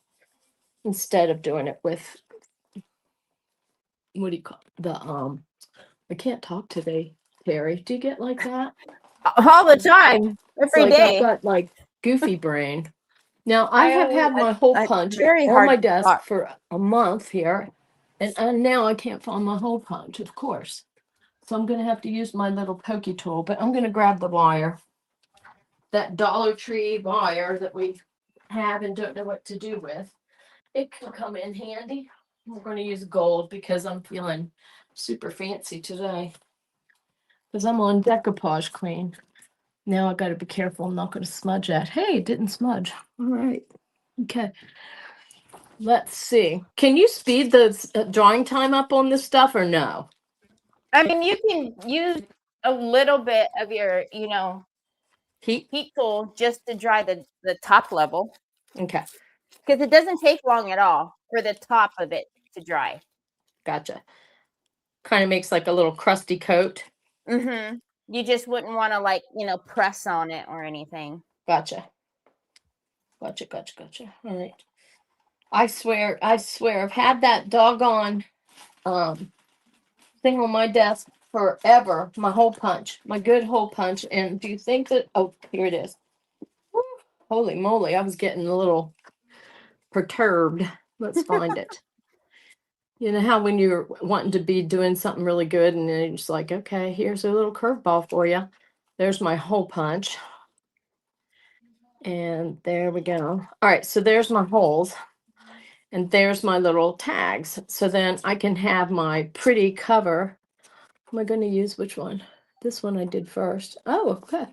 [SPEAKER 1] Instead of doing it with, what do you call it? The, I can't talk today, Terry. Do you get like that?
[SPEAKER 3] All the time, every
[SPEAKER 1] Like
[SPEAKER 3] day.
[SPEAKER 1] I've got like goofy brain. Now I have had my hole punch
[SPEAKER 3] very
[SPEAKER 1] on
[SPEAKER 3] hard
[SPEAKER 1] my
[SPEAKER 3] to
[SPEAKER 1] desk
[SPEAKER 3] talk.
[SPEAKER 1] for a month here, and now I can't find my hole punch, of course. So I'm going to have to use my little pokey tool, but I'm going to grab the wire. That Dollar Tree wire that we have and don't know what to do with. It can come in handy. We're going to use gold because I'm feeling super fancy today. Because I'm on Decoupage Clean. Now I got to be careful. I'm not going to smudge that. Hey, it didn't smudge. All right. Okay. Let's see. Can you speed the drawing time up on this stuff or no?
[SPEAKER 3] I mean, you can use a little bit of your,
[SPEAKER 1] Heat?
[SPEAKER 3] heat tool just to dry the top level.
[SPEAKER 1] Okay.
[SPEAKER 3] Because it doesn't take long at all for the top of it to dry.
[SPEAKER 1] Gotcha. Kind of makes like a little crusty coat.
[SPEAKER 3] Mm-hmm. You just wouldn't want to press on it or anything.
[SPEAKER 1] Gotcha. Gotcha. All right. I swear, I've had that doggone thing on my desk forever. My hole punch, my good hole punch. And do you think that, oh, here it is. Woo, holy moly, I was getting a little perturbed. Let's find it. You know how when you're wanting to be doing something really good and then you're just like, okay, here's a little curveball for you. There's my hole punch. And there we go. All right, so there's my holes. And there's my little tags. So then I can have my pretty cover Am I going to use which one? This one I did first. Oh, okay.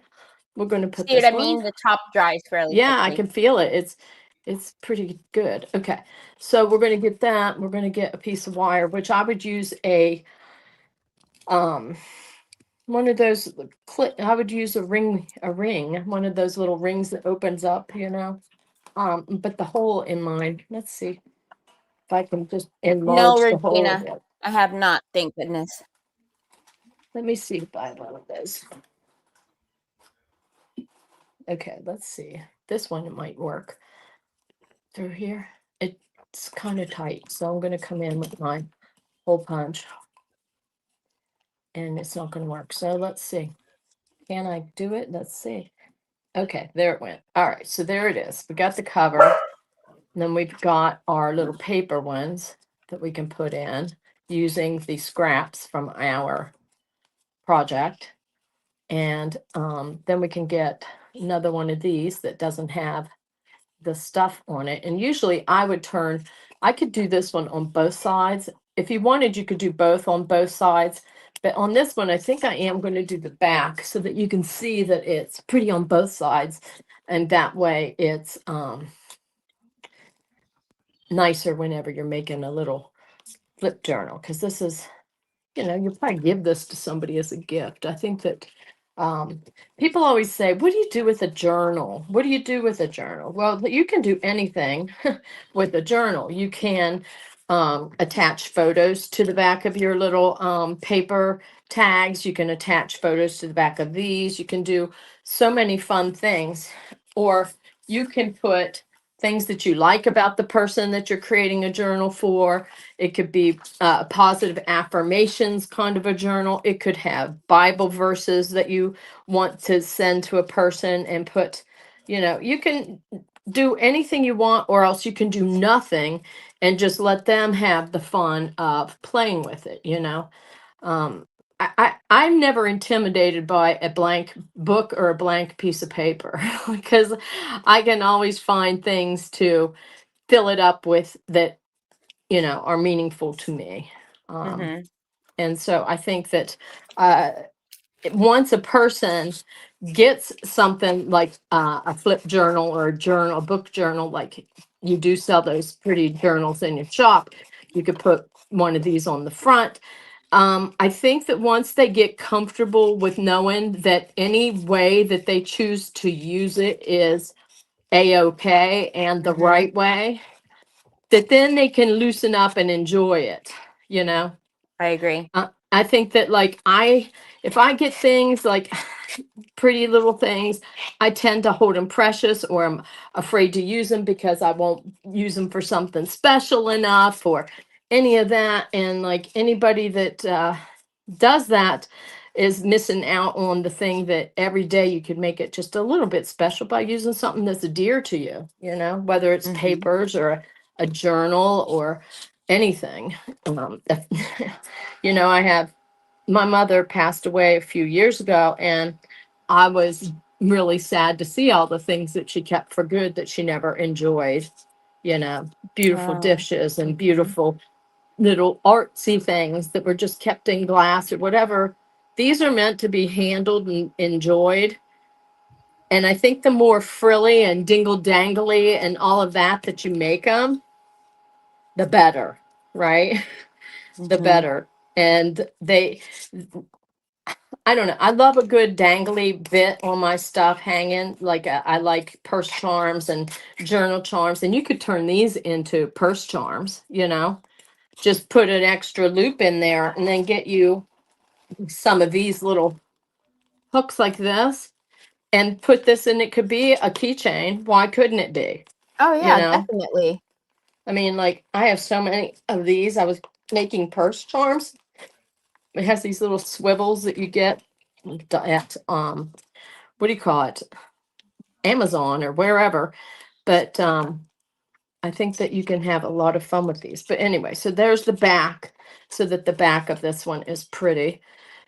[SPEAKER 1] We're going to put
[SPEAKER 3] See what
[SPEAKER 1] this
[SPEAKER 3] I mean?
[SPEAKER 1] one.
[SPEAKER 3] The top dries fairly
[SPEAKER 1] Yeah, I
[SPEAKER 3] quickly.
[SPEAKER 1] can feel it. It's pretty good. Okay. So we're going to get that. We're going to get a piece of wire, which I would use a one of those I would use a ring, one of those little rings that opens up, you know. But the hole in mine, let's see if I can just
[SPEAKER 3] No,
[SPEAKER 1] enlarge the hole a
[SPEAKER 3] Regina,
[SPEAKER 1] bit.
[SPEAKER 3] I have not, thank goodness.
[SPEAKER 1] Let me see if I have one of those. Okay, let's see. This one it might work through here. It's kind of tight, so I'm going to come in with my hole punch, and it's not going to work. So let's see. Can I do it? Let's see. Okay, there it went. All right, so there it is. We got the cover. And then we've got our little paper ones that we can put in using the scraps from our project. And then we can get another one of these that doesn't have the stuff on it. And usually I could do this one on both sides. If you wanted, you could do both on both sides. But on this one, I think I am going to do the back so that you can see that it's pretty on both sides. And that way it's nicer whenever you're making a little flip journal, because this is, you'll probably give this to somebody as a gift. I think that people always say, what do you do with a journal? What do you do with a journal? Well, you can do anything with a journal. You can attach photos to the back of your little paper tags. You can attach photos to the back of these. You can do so many fun things. Or you can put things that you like about the person that you're creating a journal for. It could be positive affirmations kind of a journal. It could have Bible verses that you want to send to a person and put, you can do anything you want, or else you can do nothing and just let them have the fun of playing with it, I'm never intimidated by a blank book or a blank piece of paper because I can always find things to fill it up with that, are meaningful to me. And so I think that once a person gets something like a flip journal or a book journal, like you do sell those pretty journals in your shop, you could put one of these on the front. I think that once they get comfortable with knowing that any way that they choose to use it is a-okay and the right way, that then they can loosen up and enjoy it,
[SPEAKER 3] I agree.
[SPEAKER 1] I think that if I get things like pretty little things, I tend to hold them precious, or I'm afraid to use them because I won't use them for something special enough or any of that. And like anybody that does that is missing out on the thing that every day you could make it just a little bit special by using something that's dear to you, whether it's papers or a journal or anything. I have, my mother passed away a few years ago, and I was really sad to see all the things that she kept for good that she never enjoyed, beautiful
[SPEAKER 3] Wow.
[SPEAKER 1] dishes and beautiful little artsy things that were just kept in glass or whatever. These are meant to be handled and enjoyed. And I think the more frilly and dingle dangly and all of that you make them, the better, right? The better. And I don't know. I love a good dangly bit on my stuff hanging. Like I like purse charms and journal charms, and you could turn these into purse charms, just put an extra loop in there and then get you some of these little hooks like this and put this in. It could be a keychain. Why couldn't it be?
[SPEAKER 3] Oh yeah, definitely.
[SPEAKER 1] I mean, like I have so many of these. I was making purse charms. It has these little swivels that you get at what do you call it? Amazon or wherever. But I think that you can have a lot of fun with these. But anyway, so there's the back, so that the back of this one is pretty.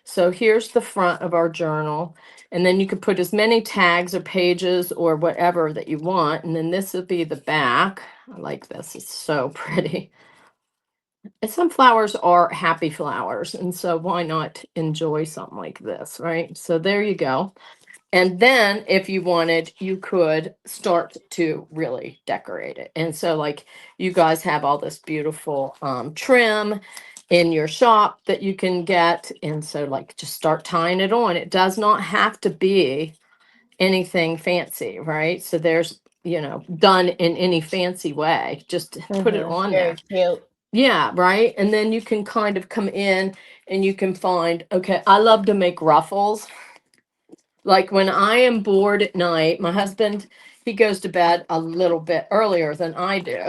[SPEAKER 1] So here's the front of our journal. And then you could put as many tags or pages or whatever that you want. And then this will be the back. I like this. It's so pretty. And some flowers are happy flowers. And so why not enjoy something like this, right? So there you go. And then if you wanted, you could start to really decorate it. And so like you guys have all this beautiful trim in your shop that you can get. And so like just start tying it on. It does not have to be anything fancy, right? So there's, done in any fancy way. Just put it on there.
[SPEAKER 3] Very cute.
[SPEAKER 1] Yeah, right. And then you can kind of come in and you can find, okay, I love to make ruffles. Like when I am bored at night, my husband, he goes to bed a little bit earlier than I do,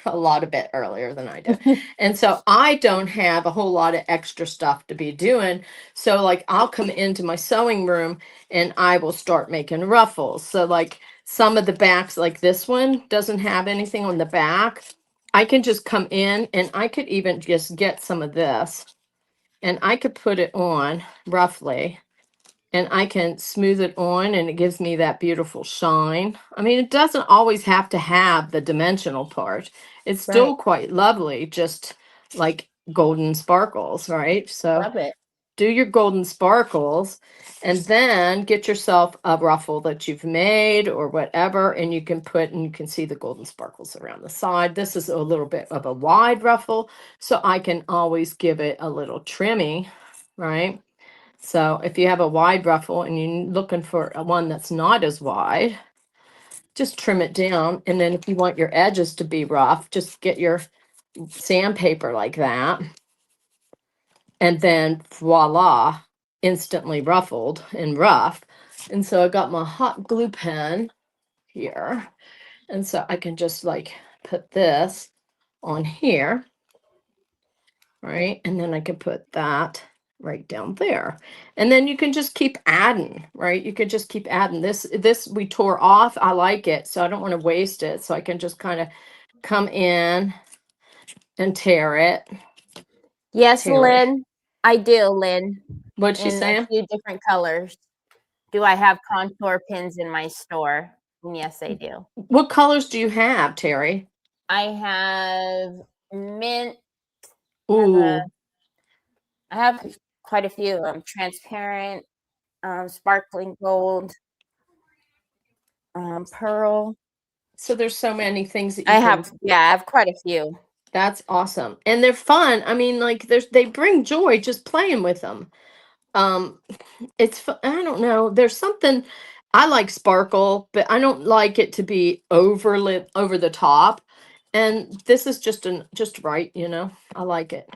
[SPEAKER 1] a lot of bit earlier than I do. And so I don't have a whole lot of extra stuff to be doing. So like I'll come into my sewing room and I will start making ruffles. So like some of the backs, like this one doesn't have anything on the back. I can just come in and I could even just get some of this and I could put it on roughly and I can smooth it on and it gives me that beautiful shine. I mean, it doesn't always have to have the dimensional part. It's still
[SPEAKER 3] Right.
[SPEAKER 1] quite lovely, just like golden sparkles, right? So
[SPEAKER 3] Love it.
[SPEAKER 1] do your golden sparkles and then get yourself a ruffle that you've made or whatever, and you can see the golden sparkles around the side. This is a little bit of a wide ruffle, so I can always give it a little trimmy, right? So if you have a wide ruffle and you're looking for one that's not as wide, just trim it down. And then if you want your edges to be rough, just get your sandpaper like that. And then voila, instantly ruffled and rough. And so I got my hot glue pen here. And so I can just like put this on here, right? And then I can put that right down there. And then you can just keep adding, right? You could just keep adding this we tore off. I like it, so I don't want to waste it. So I can just kind of come in and tear it.
[SPEAKER 3] Yes,
[SPEAKER 1] Tear it.
[SPEAKER 3] Lynn. I do, Lynn.
[SPEAKER 1] What's she
[SPEAKER 3] In a
[SPEAKER 1] saying?
[SPEAKER 3] few different colors. Do I have contour pins in my store? And yes, I do.
[SPEAKER 1] What colors do you have, Terry?
[SPEAKER 3] I have mint.
[SPEAKER 1] Ooh,
[SPEAKER 3] I have quite a few. Transparent, sparkling gold, pearl.
[SPEAKER 1] so there's so many things that you
[SPEAKER 3] I
[SPEAKER 1] can.
[SPEAKER 3] have quite a few.
[SPEAKER 1] That's awesome, and they're fun. I mean, like they bring joy just playing with them. Um, I don't know. There's something I like sparkle, but I don't like it to be over the top. And this is just right, I like it.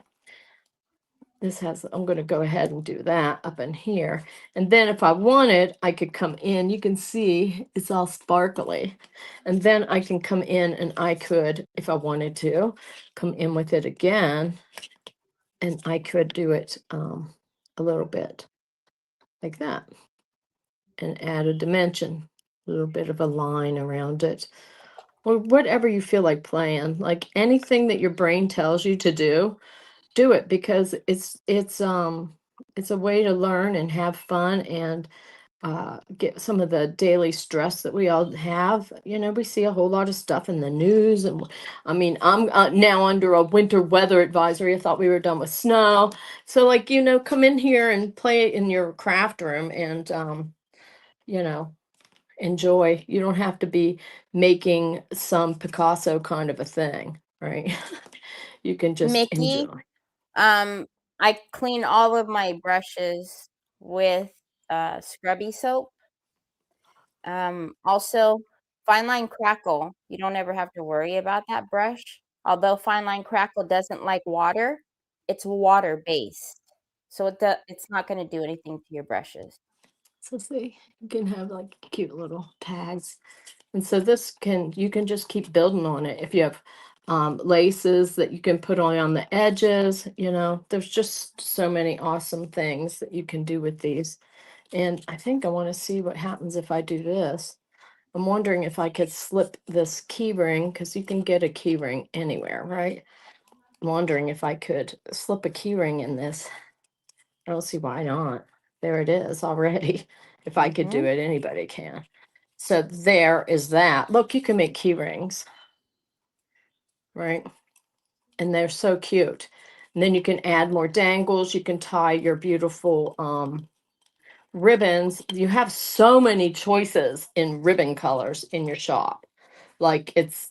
[SPEAKER 1] I'm going to go ahead and do that up in here. And then if I wanted, I could come in. You can see it's all sparkly. And then I can come in and I could, if I wanted to, come in with it again. And I could do it a little bit like that. And add a dimension, a little bit of a line around it, or whatever you feel like playing. Like anything that your brain tells you to do it because it's a way to learn and have fun and get some of the daily stress that we all have. We see a whole lot of stuff in the news, and I mean, I'm now under a winter weather advisory. I thought we were done with snow, so like come in here and play in your craft room and you know enjoy. You don't have to be making some Picasso kind of a thing, right? You can just
[SPEAKER 3] Mickey,
[SPEAKER 1] enjoy.
[SPEAKER 3] I clean all of my brushes with scrubby soap. Also, Fine Line Crackle. You don't ever have to worry about that brush. Although Fine Line Crackle doesn't like water, it's water based, so it's not going to do anything to your brushes.
[SPEAKER 1] So see, you can have like cute little tags. And so you can just keep building on it. If you have laces that you can put on the edges, there's just so many awesome things that you can do with these. And I think I want to see what happens if I do this. I'm wondering if I could slip this key ring because you can get a key ring anywhere, right? I'm wondering if I could slip a key ring in this. I don't see why not. There it is already. If I could do
[SPEAKER 3] Mhm.
[SPEAKER 1] it, anybody can. So there is that. Look, you can make key rings, right? and they're so cute. And then you can add more dangles. You can tie your beautiful ribbons. You have so many choices in ribbon colors in your shop. Like it's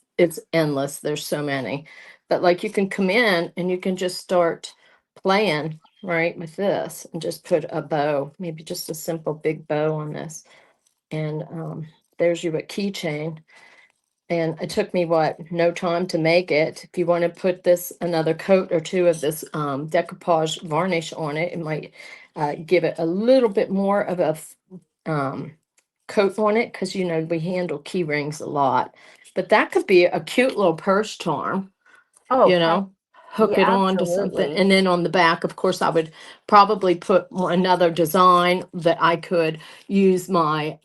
[SPEAKER 1] endless. There's so many. But like you can come in and you can just start playing right with this and just put a bow, maybe just a simple big bow on this. And there's your keychain. And it took me no time to make it. If you want to put this another coat or two of this decoupage varnish on it, it might give it a little bit more of a coat on it, because we handle key rings a lot. But that could be a cute little purse charm,
[SPEAKER 3] Oh,
[SPEAKER 1] hook
[SPEAKER 3] yeah,
[SPEAKER 1] it on to something.
[SPEAKER 3] absolutely.
[SPEAKER 1] And then on the back, of course, I would probably put another design that I could use my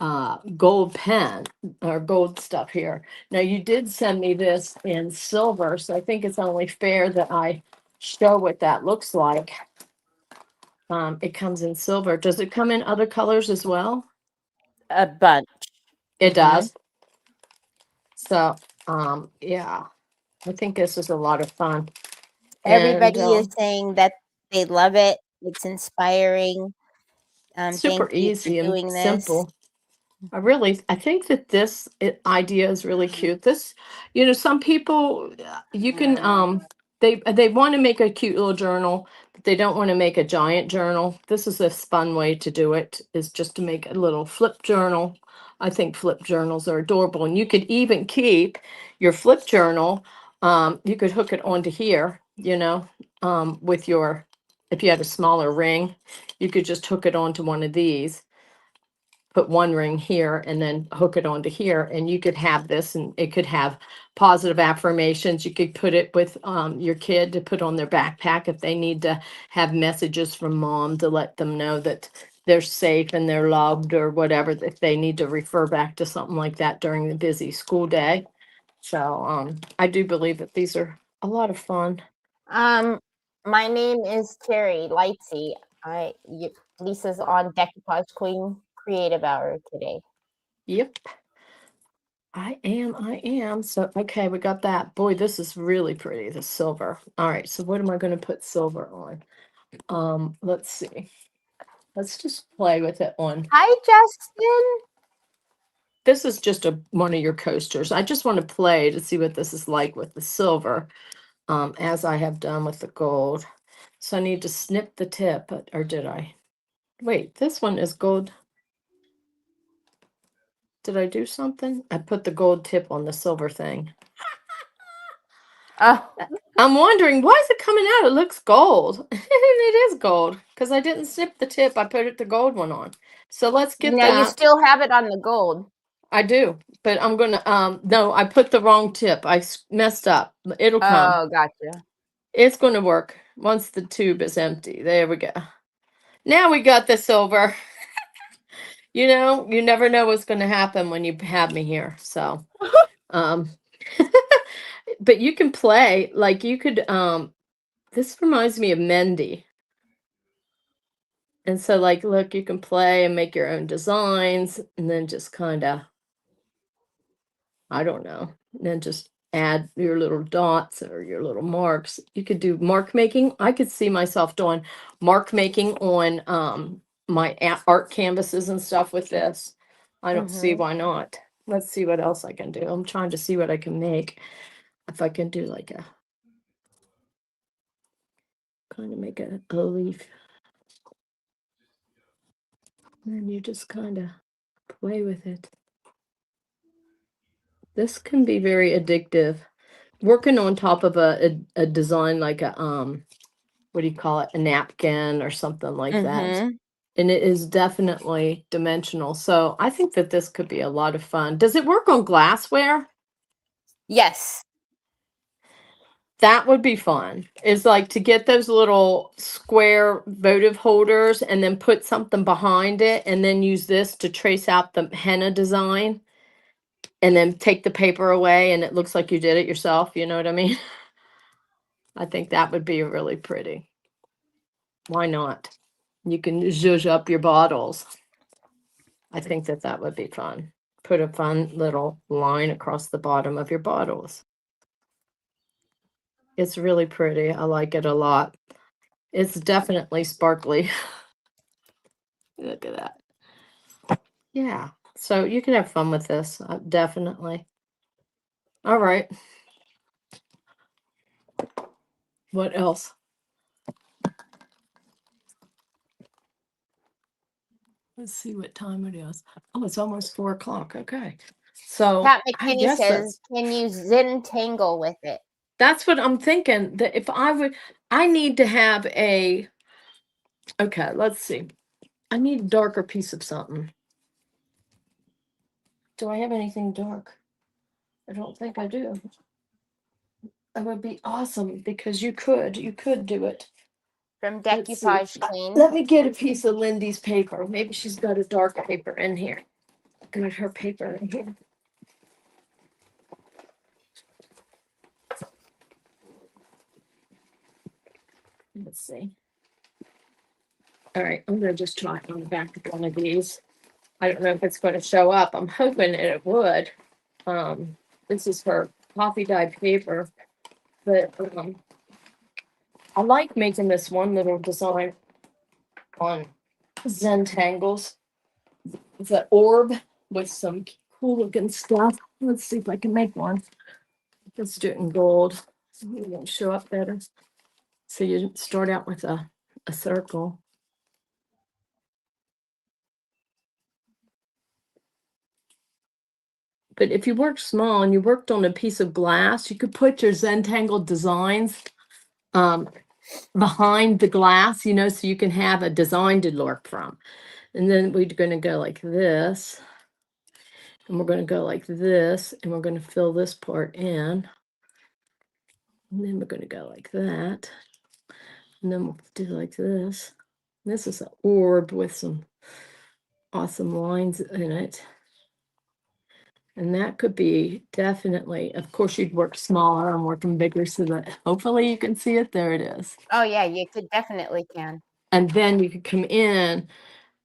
[SPEAKER 1] gold pen or gold stuff here. Now, you did send me this in silver, so I think it's only fair that I show what that looks like. It comes in silver. Does it come in other colors as well?
[SPEAKER 3] A bunch.
[SPEAKER 1] It
[SPEAKER 3] Mhm.
[SPEAKER 1] does. So, yeah, I think this is a lot of fun.
[SPEAKER 3] Everybody
[SPEAKER 1] And
[SPEAKER 3] is saying that they love it. It's inspiring.
[SPEAKER 1] super
[SPEAKER 3] Thank you for
[SPEAKER 1] easy and
[SPEAKER 3] doing this.
[SPEAKER 1] simple. I think that this idea is really cute. This, some people, you can, they want to make a cute little journal, but they don't want to make a giant journal. This is a fun way to do it, is just to make a little flip journal. I think flip journals are adorable, and you could even keep your flip journal. You could hook it onto here, with if you had a smaller ring, you could just hook it onto one of these, put one ring here and then hook it onto here, and you could have this, and it could have positive affirmations. You could put it with your kid to put on their backpack if they need to have messages from mom to let them know that they're safe and they're loved, or whatever, if they need to refer back to something like that during the busy school day. So I do believe that these are a lot of fun.
[SPEAKER 3] My name is Teri Lightsey. Lisa's on Decoupage Queen Creative Hour today.
[SPEAKER 1] Yep. I am. So, okay, we got that. Boy, this is really pretty, the silver. All right, so what am I going to put silver on? Let's see. Let's just play with it on.
[SPEAKER 3] Hi, Justin.
[SPEAKER 1] This is just one of your coasters. I just want to play to see what this is like with the silver, as I have done with the gold. So I need to snip the tip, or did I? Wait, this one is gold. Did I do something? I put the gold tip on the silver thing.
[SPEAKER 3] Oh,
[SPEAKER 1] I'm wondering, why is it coming out? It looks gold. It is gold because I didn't snip the tip. I put the gold one on. So let's get
[SPEAKER 3] no, you
[SPEAKER 1] that.
[SPEAKER 3] still have it on the gold.
[SPEAKER 1] I do, but I'm gonna no, I put the wrong tip. I messed up. It'll come.
[SPEAKER 3] Oh, gotcha.
[SPEAKER 1] It's going to work once the tube is empty. There we go. Now we got the silver. You never know what's going to happen when you have me here. So, um, but you can play, like you could, this reminds me of Mendy. And so, like, look, you can play and make your own designs, and then just kind of, I don't know, then just add your little dots or your little marks. You could do mark making. I could see myself doing mark making on my art canvases and stuff with this. I don't see why not. Let's see what else I can do. I'm trying to see what I can make. If I can do like a kind of make a leaf. And you just kind of play with it. This can be very addictive. Working on top of a design like a what do you call it? A napkin or something like that. And it is definitely dimensional. So I think that this could be a lot of fun. Does it work on glassware?
[SPEAKER 3] Yes.
[SPEAKER 1] That would be fun. Is like to get those little square votive holders and then put something behind it, and then use this to trace out the henna design, and then take the paper away and it looks like you did it yourself. You know what I mean? I think that would be really pretty. Why not? You can zhuzh up your bottles. I think that that would be fun. Put a fun little line across the bottom of your bottles. It's really pretty. I like it a lot. It's definitely sparkly. Look at that. Yeah. So you can have fun with this. Definitely. All right. What else? Let's see what time it is. Oh, it's almost 4 o'clock. Okay. So
[SPEAKER 3] Pat
[SPEAKER 1] I
[SPEAKER 3] McKinney
[SPEAKER 1] guess
[SPEAKER 3] says, can you Zentangle with it?
[SPEAKER 1] that's what I'm thinking. That if I need to have a, okay, let's see. I need a darker piece of something. Do I have anything dark? I don't think I do. That would be awesome because you could do it.
[SPEAKER 3] From
[SPEAKER 1] Let's see.
[SPEAKER 3] Decoupage Queen.
[SPEAKER 1] Let me get a piece of Lindy's paper. Maybe she's got a dark paper in here. Got her paper in here. Let's see. All right, I'm gonna just try it on the back of one of these. I don't know if it's going to show up. I'm hoping it would. This is her coffee dye paper, but I like making this one little design on Zentangles. It's an orb with some cool looking stuff. Let's see if I can make one. Let's do it in gold. It won't show up better. So you start out with a circle. But if you work small and you worked on a piece of glass, you could put your Zentangle designs behind the glass, you know, so you can have a design to work from. And then we're going to go like this. And we're going to go like this. And we're going to fill this part in. And then we're going to go like that. And then we'll do like this. This is an orb with some awesome lines in it. And that could be definitely, of course, you'd work smaller. I'm working bigger so that hopefully you can see it. There it is.
[SPEAKER 3] Oh, yeah, you could definitely can.
[SPEAKER 1] And then you could come in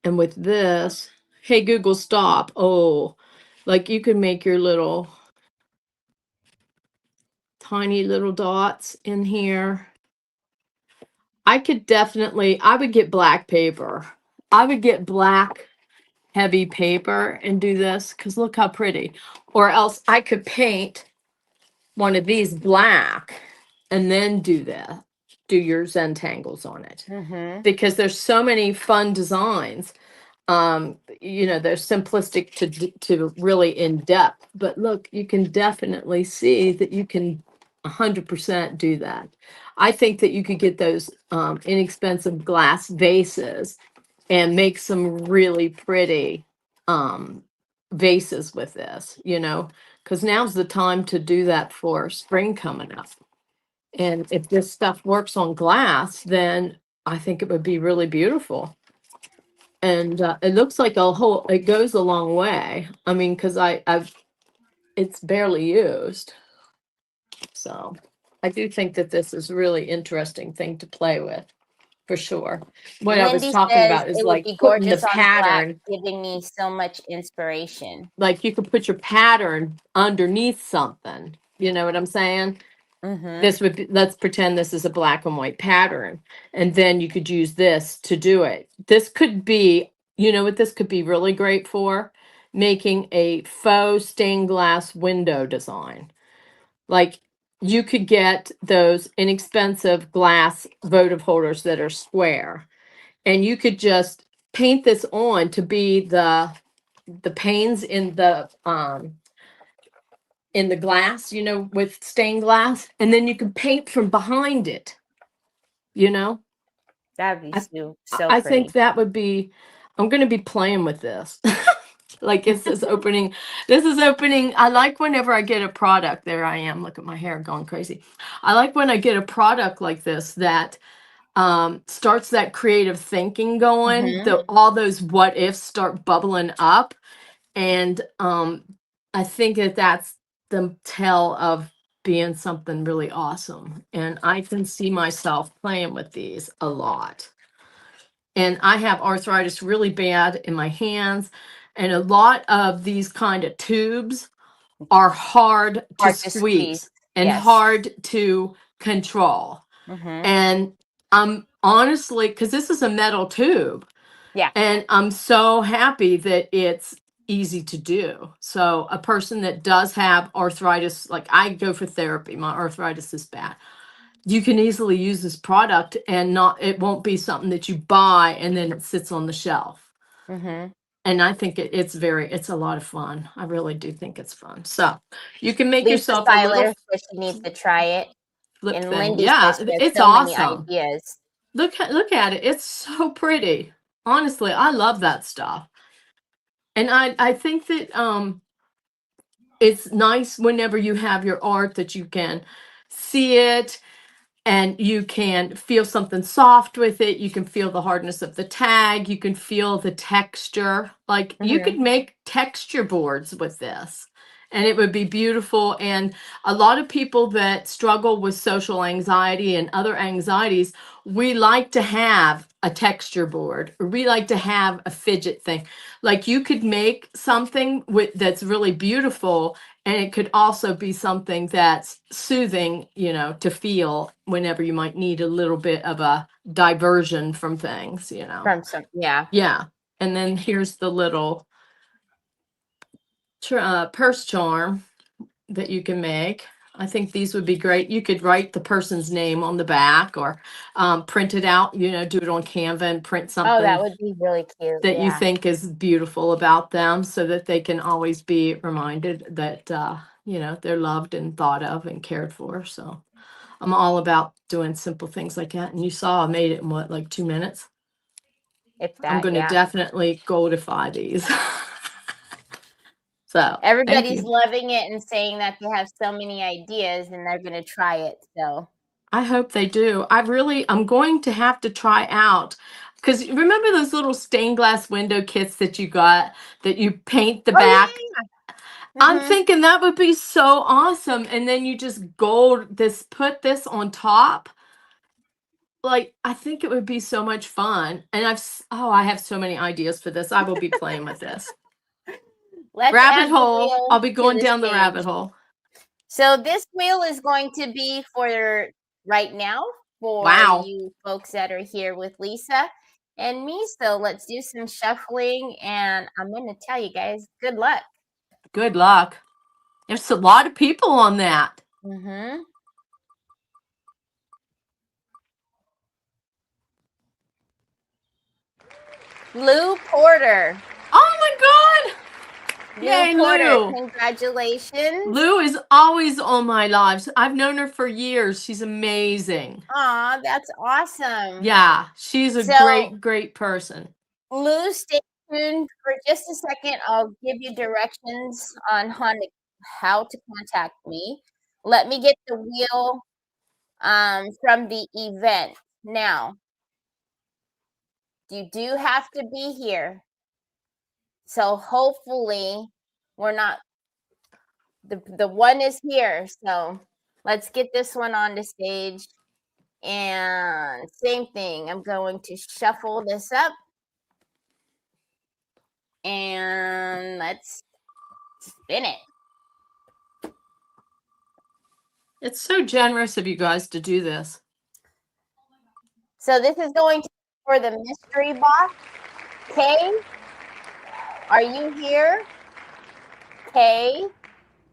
[SPEAKER 1] and with this, hey, Google, stop. Oh, like you could make your little tiny little dots in here. I would get black paper. I would get black heavy paper and do this because look how pretty. Or else I could paint one of these black and then do your Zentangles on it.
[SPEAKER 3] Mm-hmm.
[SPEAKER 1] Because there's so many fun designs. You know, they're simplistic to really in depth, but look, you can definitely see that you can 100% do that. I think that you could get those inexpensive glass vases and make some really pretty vases with this, you know, because now's the time to do that for spring coming up. And if this stuff works on glass, then I think it would be really beautiful. And it looks like it goes a long way. I mean, because it's barely used. So I do think that this is really interesting thing to play with, for sure. What I was
[SPEAKER 3] Lindy
[SPEAKER 1] talking
[SPEAKER 3] says
[SPEAKER 1] about is
[SPEAKER 3] it would
[SPEAKER 1] like
[SPEAKER 3] be
[SPEAKER 1] putting the
[SPEAKER 3] gorgeous on black,
[SPEAKER 1] pattern,
[SPEAKER 3] giving me so much inspiration.
[SPEAKER 1] like you could put your pattern underneath something. You know what I'm saying?
[SPEAKER 3] Mm-hmm.
[SPEAKER 1] This would be, let's pretend this is a black and white pattern. And then you could use this to do it. This could be, you know what this could be really great for? Making a faux stained glass window design. Like you could get those inexpensive glass votive holders that are square. And you could just paint this on to be the panes in the glass, you know, with stained glass, and then you can paint from behind it, you know.
[SPEAKER 3] That'd be so
[SPEAKER 1] I
[SPEAKER 3] pretty.
[SPEAKER 1] think that would be, I'm going to be playing with this. Like this is opening. I like whenever I get a product, there I am, look at my hair going crazy. I like when I get a product like this that starts that creative thinking going,
[SPEAKER 3] Mhm.
[SPEAKER 1] all those what ifs start bubbling up. And I think that that's the tell of being something really awesome. And I can see myself playing with these a lot. And I have arthritis really bad in my hands. And a lot of these kind of tubes are hard to
[SPEAKER 3] Hard to
[SPEAKER 1] squeeze
[SPEAKER 3] squeeze.
[SPEAKER 1] and
[SPEAKER 3] Yes.
[SPEAKER 1] hard to control.
[SPEAKER 3] Mm-hmm.
[SPEAKER 1] And I'm honestly, because this is a metal tube,
[SPEAKER 3] Yeah.
[SPEAKER 1] and I'm so happy that it's easy to do. So a person that does have arthritis, like I go for therapy, my arthritis is bad. You can easily use this product and it won't be something that you buy and then it sits on the shelf.
[SPEAKER 3] Mm-hmm.
[SPEAKER 1] And I think it's a lot of fun. I really do think it's fun. So you can make
[SPEAKER 3] Lisa
[SPEAKER 1] yourself a little
[SPEAKER 3] Seiler says she needs to try it.
[SPEAKER 1] flip
[SPEAKER 3] And
[SPEAKER 1] thing.
[SPEAKER 3] Lindy
[SPEAKER 1] Yeah,
[SPEAKER 3] says she has
[SPEAKER 1] it's
[SPEAKER 3] so many
[SPEAKER 1] awesome.
[SPEAKER 3] ideas.
[SPEAKER 1] Look at it. It's so pretty. Honestly, I love that stuff. And I think that it's nice whenever you have your art that you can see it and you can feel something soft with it. You can feel the hardness of the tag. You can feel the texture. Like you could
[SPEAKER 3] Mm-hmm.
[SPEAKER 1] make texture boards with this and it would be beautiful. And a lot of people that struggle with social anxiety and other anxieties, we like to have a texture board, or we like to have a fidget thing. Like you could make something that's really beautiful, and it could also be something that's soothing, to feel whenever you might need a little bit of a diversion from things.
[SPEAKER 3] From some, yeah.
[SPEAKER 1] Yeah. And then here's the little purse charm that you can make. I think these would be great. You could write the person's name on the back or print it out, do it on Canva and print
[SPEAKER 3] Oh, that
[SPEAKER 1] something
[SPEAKER 3] would be really cute.
[SPEAKER 1] that you
[SPEAKER 3] Yeah.
[SPEAKER 1] think is beautiful about them so that they can always be reminded that, they're loved and thought of and cared for. So I'm all about doing simple things like that. And you saw I made it in what, like 2 minutes?
[SPEAKER 3] If
[SPEAKER 1] I'm
[SPEAKER 3] that,
[SPEAKER 1] going to
[SPEAKER 3] yeah.
[SPEAKER 1] definitely goldify these. So thank
[SPEAKER 3] Everybody's
[SPEAKER 1] you.
[SPEAKER 3] loving it and saying that they have so many ideas and they're going to try it. So
[SPEAKER 1] I hope they do. I'm going to have to try out, because remember those little stained glass window kits that you got that you paint the back?
[SPEAKER 3] yeah.
[SPEAKER 1] I'm
[SPEAKER 3] Mm-hmm.
[SPEAKER 1] thinking that would be so awesome. And then you just put this on top. Like, I think it would be so much fun. And I have so many ideas for this. I will be playing with this.
[SPEAKER 3] Let's
[SPEAKER 1] Rabbit
[SPEAKER 3] add the
[SPEAKER 1] hole.
[SPEAKER 3] wheel
[SPEAKER 1] I'll be
[SPEAKER 3] to
[SPEAKER 1] going
[SPEAKER 3] the
[SPEAKER 1] down the
[SPEAKER 3] stage.
[SPEAKER 1] rabbit hole.
[SPEAKER 3] So this wheel is going to be for right now for
[SPEAKER 1] Wow.
[SPEAKER 3] you folks that are here with Lisa and me. So let's do some shuffling, and I'm going to tell you guys, good luck.
[SPEAKER 1] Good luck. There's a lot of people on that.
[SPEAKER 3] Mm-hmm. Lou Porter.
[SPEAKER 1] Oh my God. Yay,
[SPEAKER 3] Lou Porter,
[SPEAKER 1] Lou.
[SPEAKER 3] congratulations.
[SPEAKER 1] Lou is always on my lives. I've known her for years. She's amazing.
[SPEAKER 3] Aw, that's awesome.
[SPEAKER 1] Yeah, she's a great, great person.
[SPEAKER 3] Lou, stay tuned for just a second. I'll give you directions on how to contact me. Let me get the wheel from the event. Now, you do have to be here. So hopefully we're not, the one is here. So let's get this one on the stage. And same thing, I'm going to shuffle this up. And let's spin it.
[SPEAKER 1] It's so generous of you guys to do this.
[SPEAKER 3] So this is going to be for the mystery box. Kay, are you here? Kay,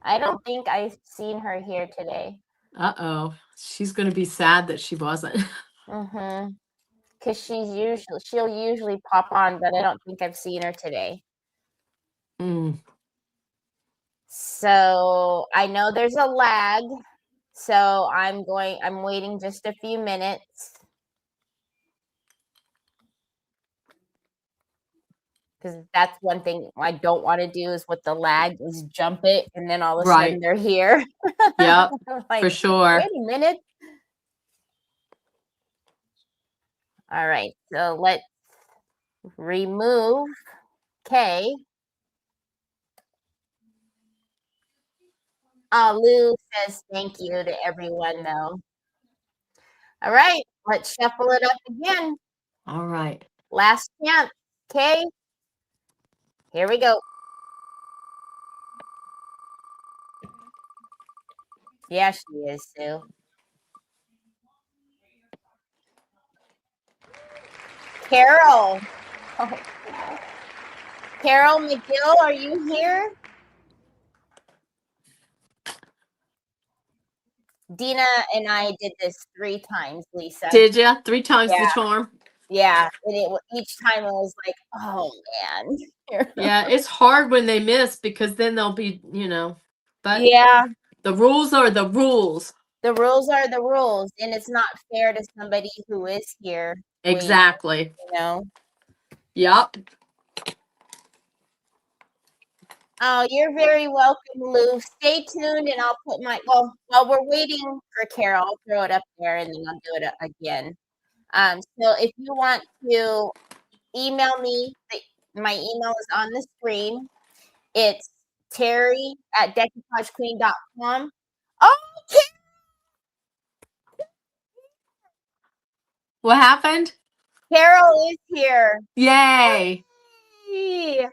[SPEAKER 3] I don't think I've seen her here today.
[SPEAKER 1] Uh-oh. She's going to be sad that she wasn't.
[SPEAKER 3] Mm-hmm. Because she'll usually pop on, but I don't think I've seen her today.
[SPEAKER 1] Mm.
[SPEAKER 3] So I know there's a lag. So I'm waiting just a few minutes. Because that's one thing I don't want to do is with the lag is jump it and then all of a sudden they're here.
[SPEAKER 1] Yep,
[SPEAKER 3] like,
[SPEAKER 1] for sure.
[SPEAKER 3] wait a minute. All right, so let's remove K. Lou says thank you to everyone though. All right, let's shuffle it up again.
[SPEAKER 1] All right.
[SPEAKER 3] Last chance. K. Here we go. Yeah, she is, Sue. Carol. Oh, Carol McGill, are you here? Dina and I did this 3 times, Lisa.
[SPEAKER 1] Did you? 3 times
[SPEAKER 3] Yeah.
[SPEAKER 1] the charm?
[SPEAKER 3] Yeah, and each time I was like, oh man.
[SPEAKER 1] Yeah, it's hard when they miss because then they'll be, but
[SPEAKER 3] Yeah,
[SPEAKER 1] the rules are the rules.
[SPEAKER 3] the rules are the rules, and it's not fair to somebody who is here.
[SPEAKER 1] Exactly. Yep.
[SPEAKER 3] Oh, you're very welcome, Lou. Stay tuned, and I'll put while we're waiting for Carol, I'll throw it up there, and then I'll do it again. So if you want to email me, my email is on the screen. It's Teri@decoupagqueen.com. Oh,
[SPEAKER 1] What happened?
[SPEAKER 3] Carol is here.
[SPEAKER 1] Yay.
[SPEAKER 3] Yay.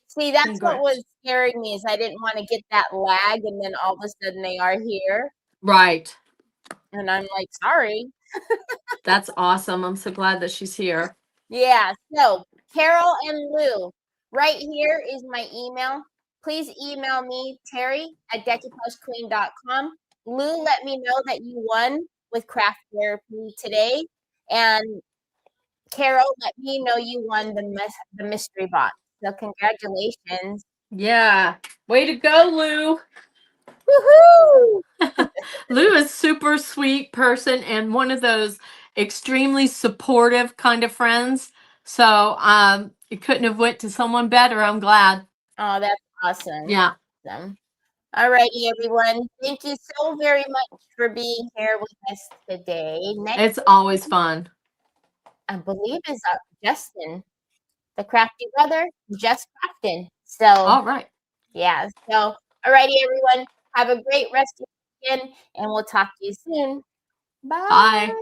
[SPEAKER 3] See, that's
[SPEAKER 1] Congrats.
[SPEAKER 3] what was scaring me is I didn't want to get that lag, and then all of a sudden they are here.
[SPEAKER 1] Right.
[SPEAKER 3] And I'm like, sorry.
[SPEAKER 1] That's awesome. I'm so glad that she's here.
[SPEAKER 3] Yeah. So Carol and Lou, right here is my email. Please email me, Teri@decoupagqueen.com. Lou, let me know that you won with craft therapy today. And Carol, let me know you won the mystery box. So congratulations.
[SPEAKER 1] Yeah. Way to go, Lou.
[SPEAKER 3] Woohoo!
[SPEAKER 1] Lou is super sweet person and one of those extremely supportive kind of friends. So it couldn't have went to someone better. I'm glad.
[SPEAKER 3] Oh, that's awesome.
[SPEAKER 1] Yeah.
[SPEAKER 3] Awesome. All righty, everyone. Thank you so very much for being here with us today. Next,
[SPEAKER 1] It's always fun.
[SPEAKER 3] I believe, is Justin, the crafty brother, just crafting. So,
[SPEAKER 1] All right.
[SPEAKER 3] yeah. So, all righty, everyone. Have a great rest of your weekend, and we'll talk to you soon. Bye.
[SPEAKER 1] Bye.